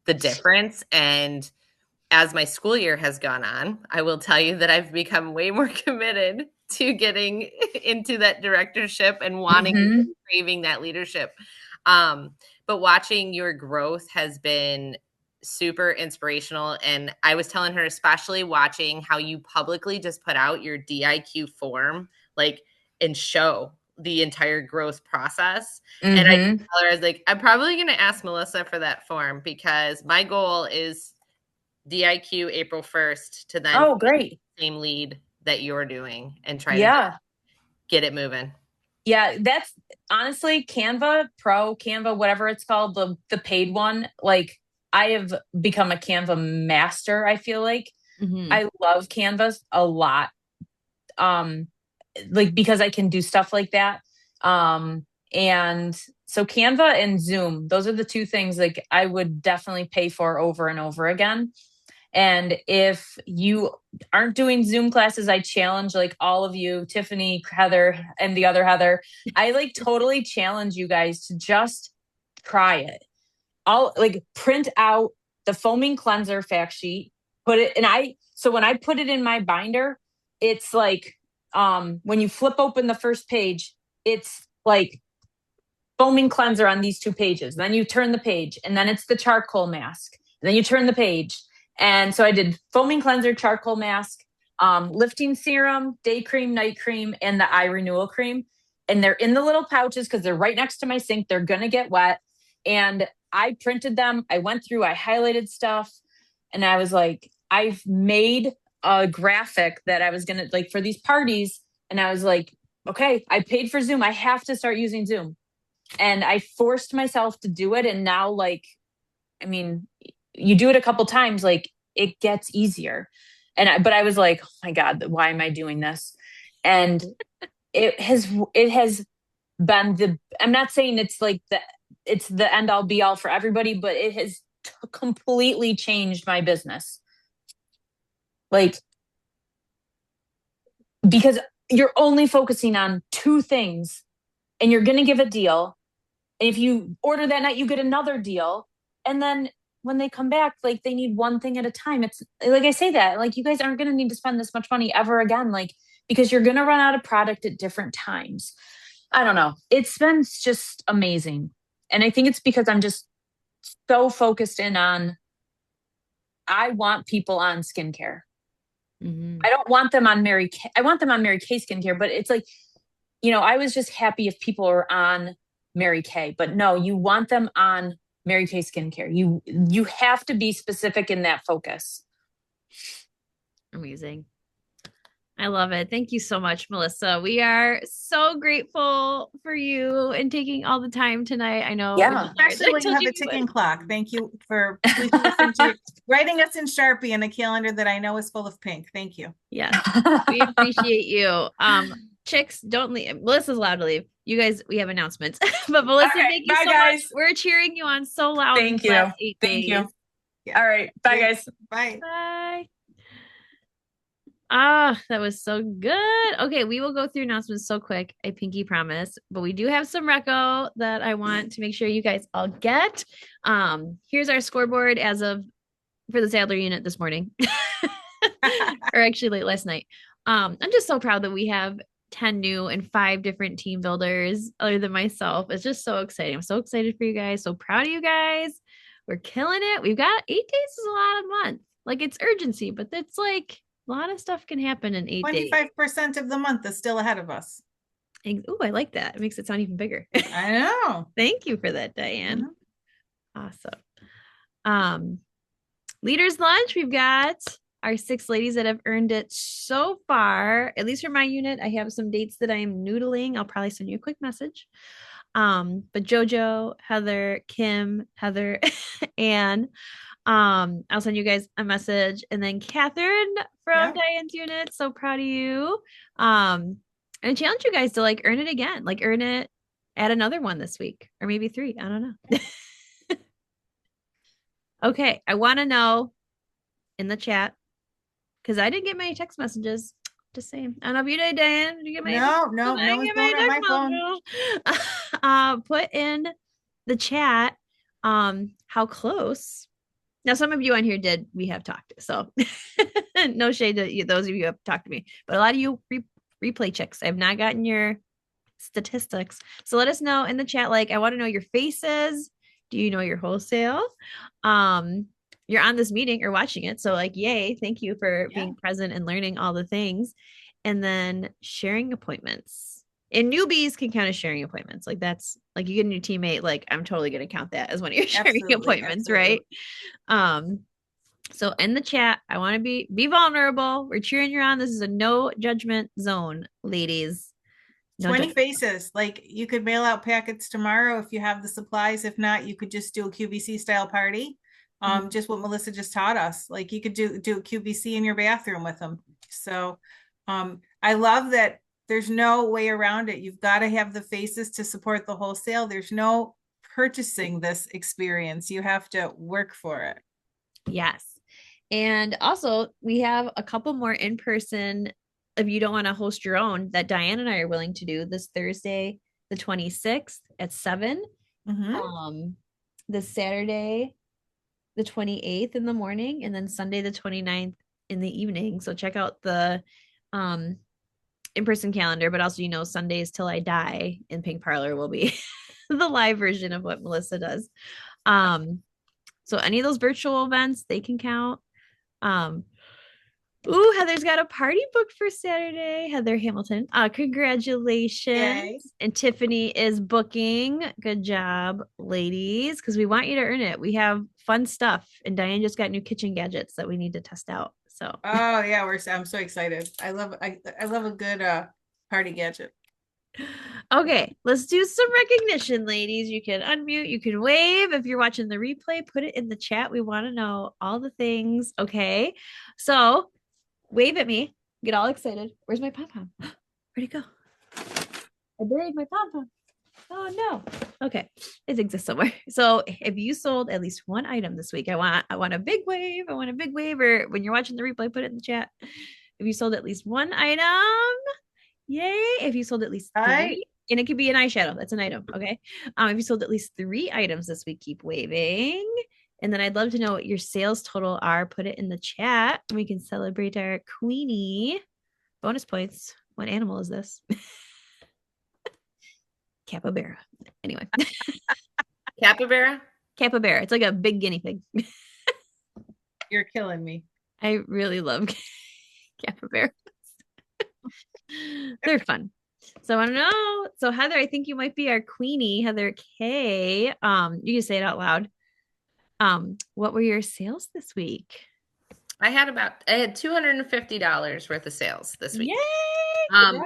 the difference. And as my school year has gone on, I will tell you that I've become way more committed to getting into that directorship and wanting, craving that leadership. But watching your growth has been super inspirational. And I was telling her, especially watching how you publicly just put out your DIQ form, like, and show the entire growth process. And I tell her, I was like, I'm probably going to ask Melissa for that form because my goal is DIQ April 1st to then great. Same lead that you're doing and try to get it moving. Yeah, that's honestly Canva Pro, Canva, whatever it's called, the paid one. Like, I have become a Canva master, I feel like. I love Canvas a lot. Like, because I can do stuff like that. And so Canva and Zoom, those are the 2 things like I would definitely pay for over and over again. And if you aren't doing Zoom classes, I challenge like all of you, Tiffany, Heather, and the other Heather, I like totally challenge you guys to just try it. I'll like print out the foaming cleanser fact sheet, put it, so when I put it in my binder, it's like, when you flip open the first page, it's like foaming cleanser on these 2 pages. Then you turn the page and then it's the charcoal mask. And then you turn the page. And so I did foaming cleanser, charcoal mask, lifting serum, day cream, night cream, and the eye renewal cream. And they're in the little pouches because they're right next to my sink. They're going to get wet. And I printed them. I went through, I highlighted stuff. And I was like, I've made a graphic that I was going to like for these parties. And I was like, okay, I paid for Zoom. I have to start using Zoom. And I forced myself to do it. And now, like, I mean, you do it a couple times, like it gets easier. But I was like, oh my God, why am I doing this? And it has been I'm not saying it's like it's the end all be all for everybody, but it has completely changed my business. Like, because you're only focusing on 2 things and you're going to give a deal. And if you order that night, you get another deal. And then when they come back, like they need one thing at a time. It's like, I say that, like, you guys aren't going to need to spend this much money ever again. Like, because you're going to run out of product at different times. I don't know. It's been just amazing. And I think it's because I'm just so focused in on, I want people on skincare. I don't want them on Mary Kay. I want them on Mary Kay skincare, but it's like, I was just happy if people are on Mary Kay, but no, you want them on Mary Kay skincare. You have to be specific in that focus. Amazing. I love it. Thank you so much, Melissa. We are so grateful for you and taking all the time tonight. I know. Yeah. Especially when you have a ticking clock. Thank you for writing us in Sharpie in a calendar that I know is full of pink. Thank you. Yeah. We appreciate you. Chicks, don't leave. Melissa's allowed to leave. You guys, we have announcements. But Melissa, thank you so much. We're cheering you on so loud. Thank you. Thank you. All right. Bye, guys. Bye. Bye. Ah, that was so good. Okay, we will go through announcements so quick. I pinky promise. But we do have some reco that I want to make sure you guys all get. Here's our scoreboard for the Sadler unit this morning. Or actually late last night. I'm just so proud that we have 10 new and 5 different team builders other than myself. It's just so exciting. I'm so excited for you guys. So proud of you guys. We're killing it. We've got 8 days is a lot of month. Like, it's urgency, but it's like a lot of stuff can happen in 8 days. 25% of the month is still ahead of us. Oh, I like that. It makes it sound even bigger. I know. Thank you for that, Diane. Awesome. Leaders lunch. We've got our 6 ladies that have earned it so far, at least for my unit. I have some dates that I am noodling. I'll probably send you a quick message. But Jojo, Heather, Kim, Heather, and I'll send you guys a message. And then Catherine from Diane's unit. So proud of you. And I challenge you guys to like earn it again, like earn it, add another one this week, or maybe 3. I don't know. Okay, I want to know in the chat because I didn't get many text messages. Just saying. I don't know if you did, Diane. Did you get my no one's going on my phone. Put in the chat how close. Now, some of you on here did. We have talked, so no shade to you, those of you who have talked to me, but a lot of you replay checks. I've not gotten your statistics, so let us know in the chat. Like, I want to know your faces. Do you know your wholesale? You're on this meeting or watching it. So like, yay. Thank you for being present and learning all the things. And then sharing appointments. And newbies can count as sharing appointments. Like that's like you get a new teammate. Like I'm totally going to count that as one of your sharing appointments. Right. So in the chat, I want to be vulnerable. We're cheering you on. This is a no judgment zone, ladies. No 20 faces. Like you could mail out packets tomorrow if you have the supplies. If not, you could just do a QVC style party. Just what Melissa just taught us. Like you could do a QVC in your bathroom with them. So I love that there's no way around it. You've got to have the faces to support the wholesale. There's no purchasing this experience. You have to work for it. Yes. And also we have a couple more in-person, if you don't want to host your own, that Diane and I are willing to do this Thursday, the 26th at 7. This Saturday, the 28th in the morning, and then Sunday, the 29th in the evening. So check out the in-person calendar, but also, Sundays Till I Die in Pink Parlor will be the live version of what Melissa does. So any of those virtual events, they can count. Ooh, Heather's got a party booked for Saturday. Heather Hamilton. Congratulations. Yay. And Tiffany is booking. Good job, ladies, because we want you to earn it. We have fun stuff. And Diane just got new kitchen gadgets that we need to test out. So oh yeah, I'm so excited. I love a good party gadget. Okay, let's do some recognition, ladies. You can unmute, you can wave. If you're watching the replay, put it in the chat. We want to know all the things. Okay, so wave at me. Get all excited. Where's my pom-pom? Where'd it go? I buried my pom-pom. Oh no. Okay, it exists somewhere. So if you sold at least one item this week, I want a big wave. I want a big wave. Or when you're watching the replay, put it in the chat. If you sold at least one item, yay. If you sold at least 3, and it could be an eyeshadow, that's an item. Okay. If you sold at least 3 items this week, keep waving. And then I'd love to know what your sales total are. Put it in the chat. We can celebrate our queenie. Bonus points. What animal is this? Capybara. Anyway. Capybara? Capybara. It's like a big guinea pig. You're killing me. I really love capybaras. They're fun. So I want to know. So Heather, I think you might be our queenie, Heather K. You can say it out loud. What were your sales this week? I had $250 worth of sales this week. Yay!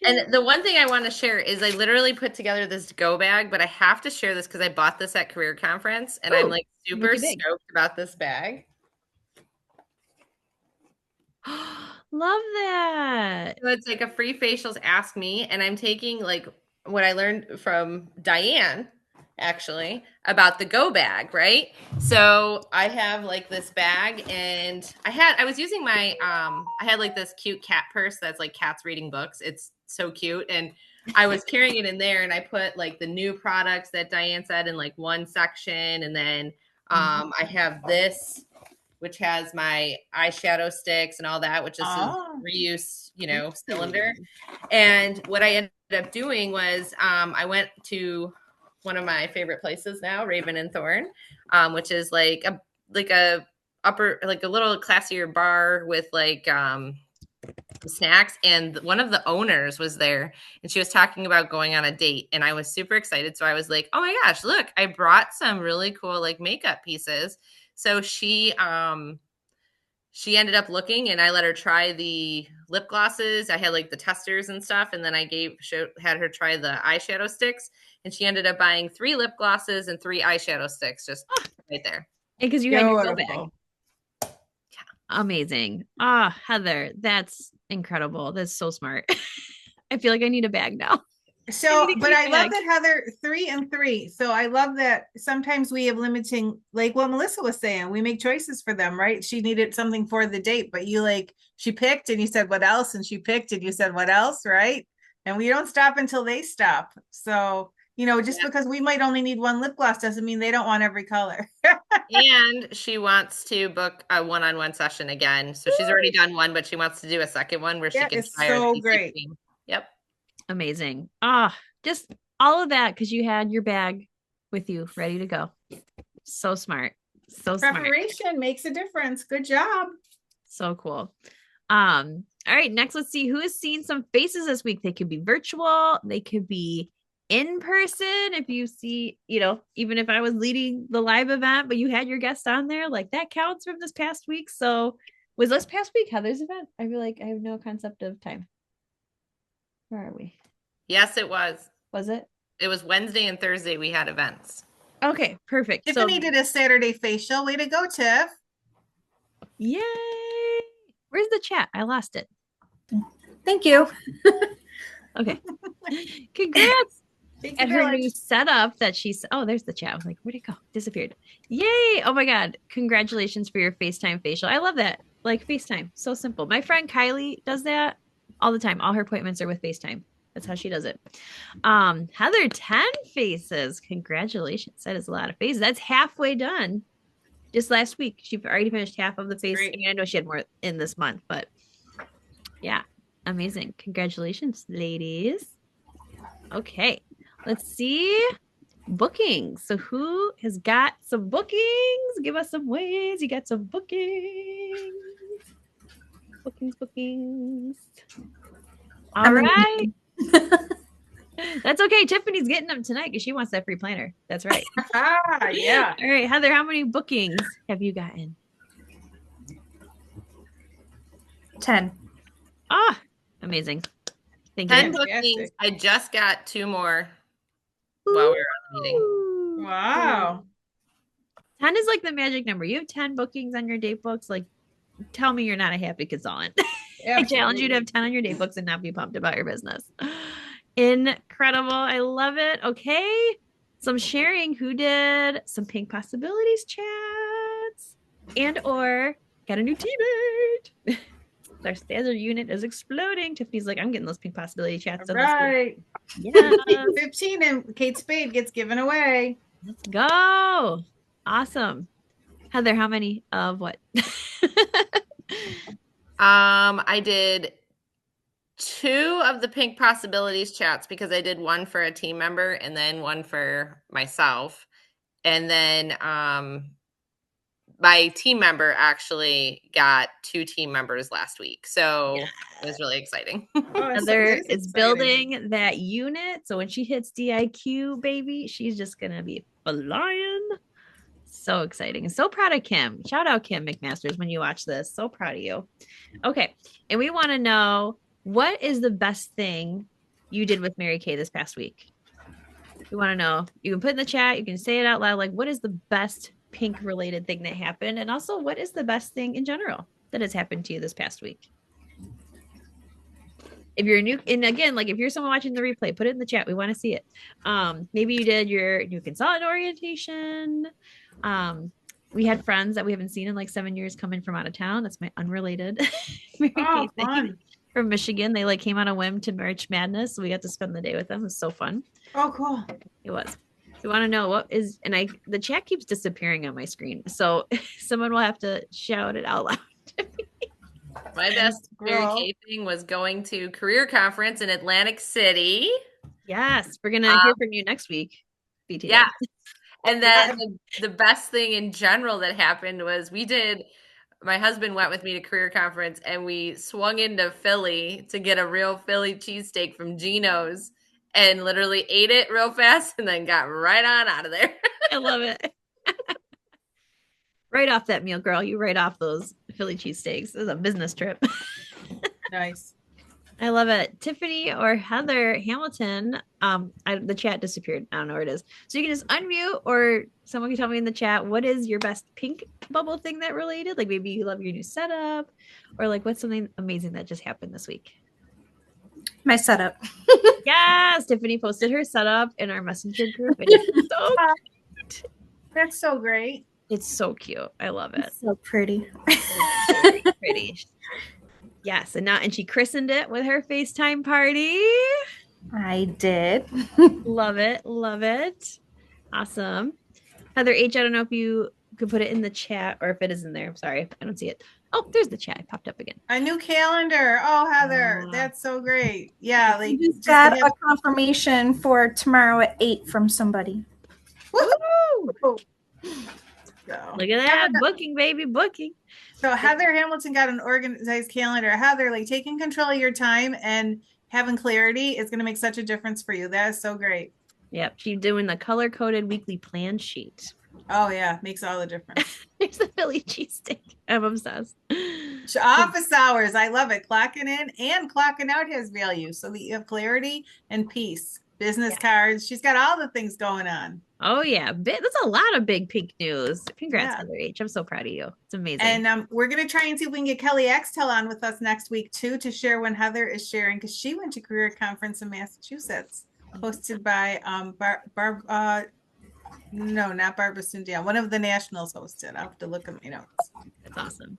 And the one thing I want to share is I literally put together this go bag, but I have to share this because I bought this at Career Conference and I'm like super stoked about this bag. Love that. So it's like a free facials ask me, and I'm taking like what I learned from Diane actually about the go bag, right? So I have like this bag, and I was using my I had like this cute cat purse that's like cats reading books. It's so cute, and I was carrying it in there, and I put like the new products that Diane said in like one section, and then I have this, which has my eyeshadow sticks and all that, which is a reuse, cylinder. And what I ended up doing was I went to one of my favorite places now, Raven and Thorn, which is like a little classier bar with like snacks. And one of the owners was there, and she was talking about going on a date, and I was super excited. So I was like, oh my gosh, look, I brought some really cool like makeup pieces. So she ended up looking, and I let her try the lip glosses. I had like the testers and stuff, and then I had her try the eyeshadow sticks, and she ended up buying 3 lip glosses and 3 eyeshadow sticks just right there. Because you had your go bag. Amazing. Heather, that's incredible. That's so smart. I feel like I need a bag now. So, but I love that, Heather, 3 and 3. So I love that sometimes we have limiting, like what Melissa was saying, we make choices for them, right? She needed something for the date, but she picked and you said, what else? And she picked and you said, what else? Right. And we don't stop until they stop. So, just because we might only need 1 lip gloss doesn't mean they don't want every color. And she wants to book a one-on-one session again. So she's already done one, but she wants to do a second one where she can try so great. Yep. Amazing. Just all of that because you had your bag with you ready to go. So smart. Preparation makes a difference. Good job. So cool. All right, next let's see who has seen some faces this week. They could be virtual, they could be in person. If you see, even if I was leading the live event, but you had your guest on there, like that counts from this past week. So was this past week Heather's event? I feel like I have no concept of time. Where are we? Yes, it was. Was it? It was Wednesday and Thursday we had events. Okay, perfect. Tiffany did a Saturday facial. Way to go, Tiff. Yay. Where's the chat? I lost it. Thank you. Okay. Congrats. And her new setup that she's, there's the chat. I was like, where'd it go? Disappeared. Yay. Oh my God. Congratulations for your FaceTime facial. I love that. Like FaceTime. So simple. My friend Kylie does that all the time. All her appointments are with FaceTime. That's how she does it. Heather, 10 faces. Congratulations. That is a lot of faces. That's halfway done. Just last week, she already finished half of the face. I mean, I know she had more in this month, but yeah, amazing. Congratulations, ladies. Okay, let's see. Bookings. So who has got some bookings? Give us some ways. You got some bookings. Bookings. All right. That's okay. Tiffany's getting them tonight because she wants that free planner. That's right. Yeah. All right, Heather, how many bookings have you gotten? 10. Amazing. Thank 10 you. bookings. I just got 2 more while we were on the meeting. Wow. 10 is like the magic number. You have 10 bookings on your date books. Like, tell me you're not a happy consultant. I challenge you to have 10 on your date books and not be pumped about your business. Incredible. I love it. Okay. Some sharing. Who did some Pink Possibilities chats and or got a new teammate? Our standard unit is exploding. Tiffany's like, I'm getting those Pink Possibility chats. Right. Yeah. 15 and Kate Spade gets given away. Let's go. Awesome. Heather, how many of what? I did 2 of the Pink Possibilities chats because I did one for a team member and then one for myself. And then my team member actually got 2 team members last week. So it was really exciting. Heather is building that unit. So when she hits DIQ, baby, she's just going to be flying. So exciting. And so proud of Kim. Shout out Kim McMasters when you watch this. So proud of you. Okay. And we want to know, what is the best thing you did with Mary Kay this past week? We want to know. You can put in the chat. You can say it out loud. Like, what is the best pink related thing that happened? And also, what is the best thing in general that has happened to you this past week? If you're new, and again, like if you're someone watching the replay, put it in the chat. We want to see it. Maybe you did your new consultant orientation. We had friends that we haven't seen in like 7 years coming from out of town. That's my unrelated Mary Kay thing from Michigan. They like came on a whim to March Madness. So we got to spend the day with them. It was so fun. Oh, cool. It was. So we want to know what is, and the chat keeps disappearing on my screen. So someone will have to shout it out loud to me. My best Mary Kay thing was going to career conference in Atlantic City. Yes. We're going to hear from you next week. BTS. Yeah. And then the best thing in general that happened was my husband went with me to career conference and we swung into Philly to get a real Philly cheesesteak from Gino's and literally ate it real fast and then got right on out of there. I love it. write off that meal, girl. You write off those Philly cheesesteaks. This is a business trip. Nice. I love it. Tiffany or Heather Hamilton. The chat disappeared. I don't know where it is. So you can just unmute, or someone can tell me in the chat, what is your best pink bubble thing that related? Like maybe you love your new setup, or like what's something amazing that just happened this week? My setup. Yes, Tiffany posted her setup in our messenger group. It's so cute. That's so great. It's so cute. I love it. So pretty. Very pretty. Yes, and she christened it with her FaceTime party. I did. Love it. Love it. Awesome. Heather H, I don't know if you could put it in the chat or if it is in there. I'm sorry. I don't see it. Oh, there's the chat. It popped up again. A new calendar. Oh, Heather, that's so great. Yeah, like I just got a confirmation for tomorrow at 8 from somebody. Woo! So, Look at that. Booking, baby. Booking. So Heather Hamilton got an organized calendar. Heather, like taking control of your time and having clarity is going to make such a difference for you. That is so great. Yep. She's doing the color-coded weekly plan sheet. Oh, yeah. Makes all the difference. There's the Philly cheesesteak. I'm obsessed. Office hours. I love it. Clocking in and clocking out has value so that you have clarity and peace. Business cards. She's got all the things going on. Oh, yeah. That's a lot of big pink news. Congrats, Heather H. I'm so proud of you. It's amazing. And we're going to try and see if we can get Kelly Axtell on with us next week, too, to share when Heather is sharing, because she went to Career Conference in Massachusetts, hosted by no, not Barbara Sundial. One of the nationals hosted. I'll have to look at my notes. That's awesome.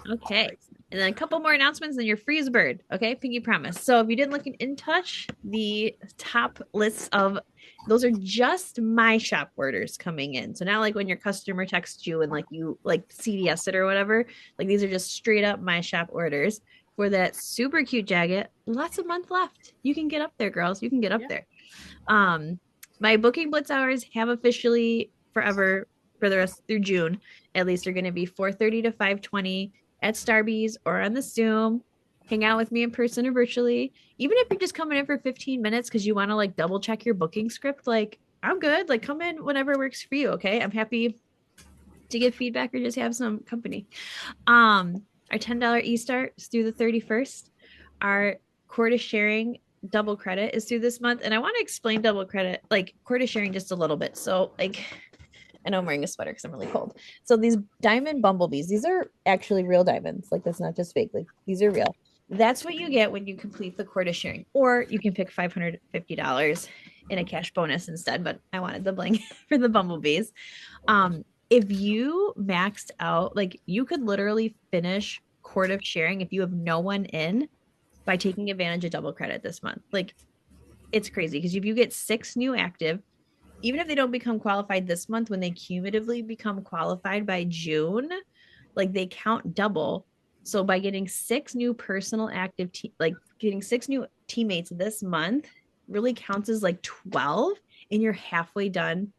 Okay. And then a couple more announcements and your freeze bird. Okay. Pinky promise. So if you didn't look in touch, the top lists of those are just my shop orders coming in. So not like when your customer texts you and like you like CDS it or whatever, like these are just straight up my shop orders for that super cute jacket. Lots of month left. You can get up there, girls. You can get up there. My booking blitz hours have officially forever for the rest through June. At least are going to be 4:30 to 5:20 at Starbucks or on the Zoom. Hang out with me in person or virtually. Even if you're just coming in for 15 minutes because you want to like double check your booking script, like I'm good. Like come in whenever works for you. Okay. I'm happy to give feedback or just have some company. Our $10 e-start is through the 31st. Our quota sharing double credit is through this month. And I want to explain double credit, like quota sharing just a little bit. So like, I know I'm wearing a sweater because I'm really cold. So these diamond bumblebees, these are actually real diamonds. Like that's not just fake. Like these are real. That's what you get when you complete the quota sharing, or you can pick $550 in a cash bonus instead. But I wanted the bling for the bumblebees. If you maxed out, like you could literally finish quota sharing if you have no one in by taking advantage of double credit this month. Like it's crazy because if you get 6 new active, even if they don't become qualified this month, when they cumulatively become qualified by June, like they count double. So by getting 6 new personal active, getting 6 new teammates this month really counts as like 12, and you're halfway done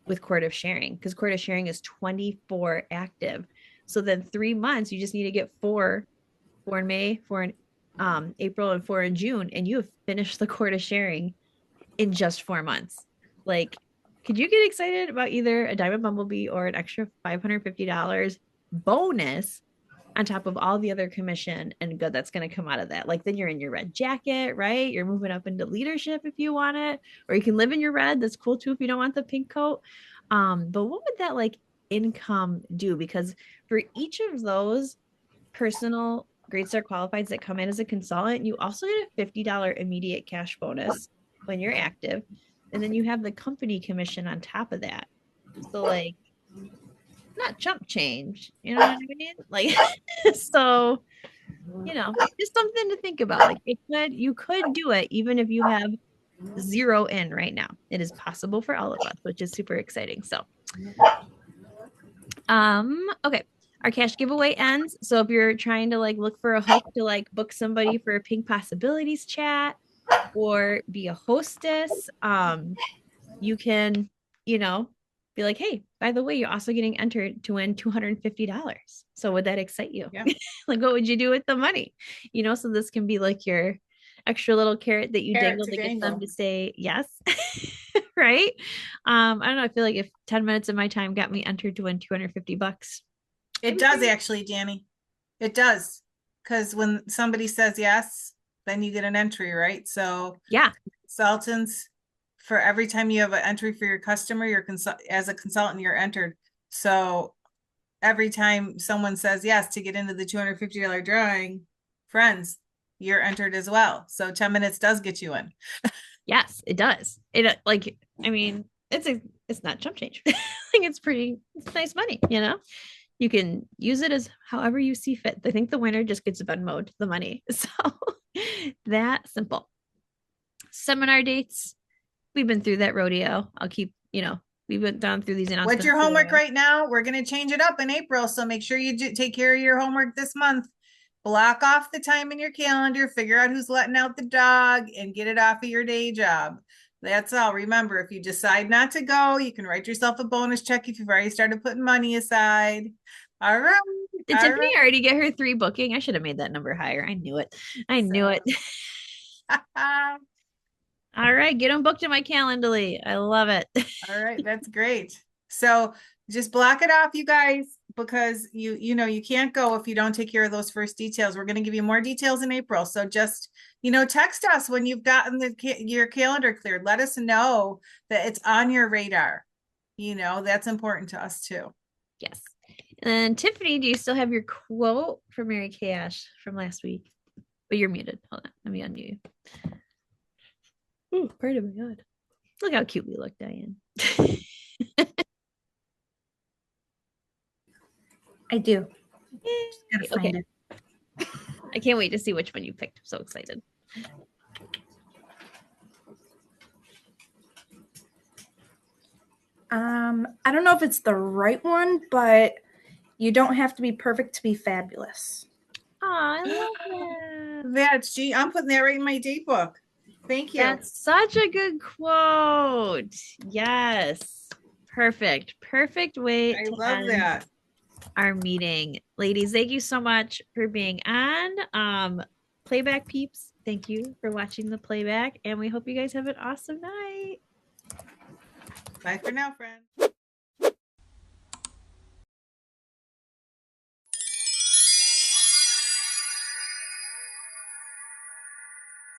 with quota sharing because quota sharing is 24 active. So then 3 months, you just need to get 4 in May, 4 in April, and 4 in June, and you have finished the quota sharing in just 4 months. Like, could you get excited about either a diamond bumblebee or an extra $550 bonus on top of all the other commission and good that's going to come out of that? Like then you're in your red jacket, right? You're moving up into leadership if you want it, or you can live in your red. That's cool too if you don't want the pink coat. But what would that like income do? Because for each of those personal Great Start qualifieds that come in as a consultant, you also get a $50 immediate cash bonus when you're active. And then you have the company commission on top of that. So like not chump change, you know what I mean? Like, so, you know, just something to think about. Like you could do it even if you have 0 in right now. It is possible for all of us, which is super exciting. So, okay. Our cash giveaway ends. So if you're trying to like look for a hook to like book somebody for a Pink Possibilities chat or be a hostess, you can, you know, be like, hey, by the way, you're also getting entered to win $250. So would that excite you? Yeah. Like, what would you do with the money? You know, so this can be like your extra little carrot that you dangle to get them to say yes. right? I don't know. I feel like if 10 minutes of my time got me entered to win $250. It does actually, Danny. It does. Because when somebody says yes, then you get an entry, right? So yeah, consultants, for every time you have an entry for your customer, as a consultant, you're entered. So every time someone says yes to get into the $250 drawing, friends, you're entered as well. So 10 minutes does get you in. Yes, it does. It I mean, it's not chump change. I think it's nice money, you know? You can use it as however you see fit. I think the winner just gets Venmo'd the money. So that simple. Seminar dates. We've been through that rodeo. I'll keep, we've been down through these announcements. What's your homework right now? We're going to change it up in April. So make sure you take care of your homework this month. Block off the time in your calendar, figure out who's letting out the dog, and get it off of your day job. That's all. Remember, if you decide not to go, you can write yourself a bonus check if you've already started putting money aside. All right. Did Tiffany already get her 3 booking? I should have made that number higher. I knew it. Knew it. All right. Get them booked in my Calendly. I love it. All right. That's great. So just block it off, you guys, because you can't go if you don't take care of those first details. We're going to give you more details in April. So just, text us when you've gotten your calendar cleared. Let us know that it's on your radar. That's important to us too. Yes. And Tiffany, do you still have your quote for Mary Kay Ash from last week? But you're muted. Hold on. Let me unmute you. Oh, pardon my God. Look how cute we look, Diane. I do. Okay. I can't wait to see which one you picked. I'm so excited. I don't know if it's the right one, but you don't have to be perfect to be fabulous. Oh, I love that. I'm putting that right in my date book. Thank you. That's such a good quote. Yes. Perfect way I to love that. Our meeting. Ladies, thank you so much for being on. Playback peeps, thank you for watching the playback, and we hope you guys have an awesome night. Bye for now, friends.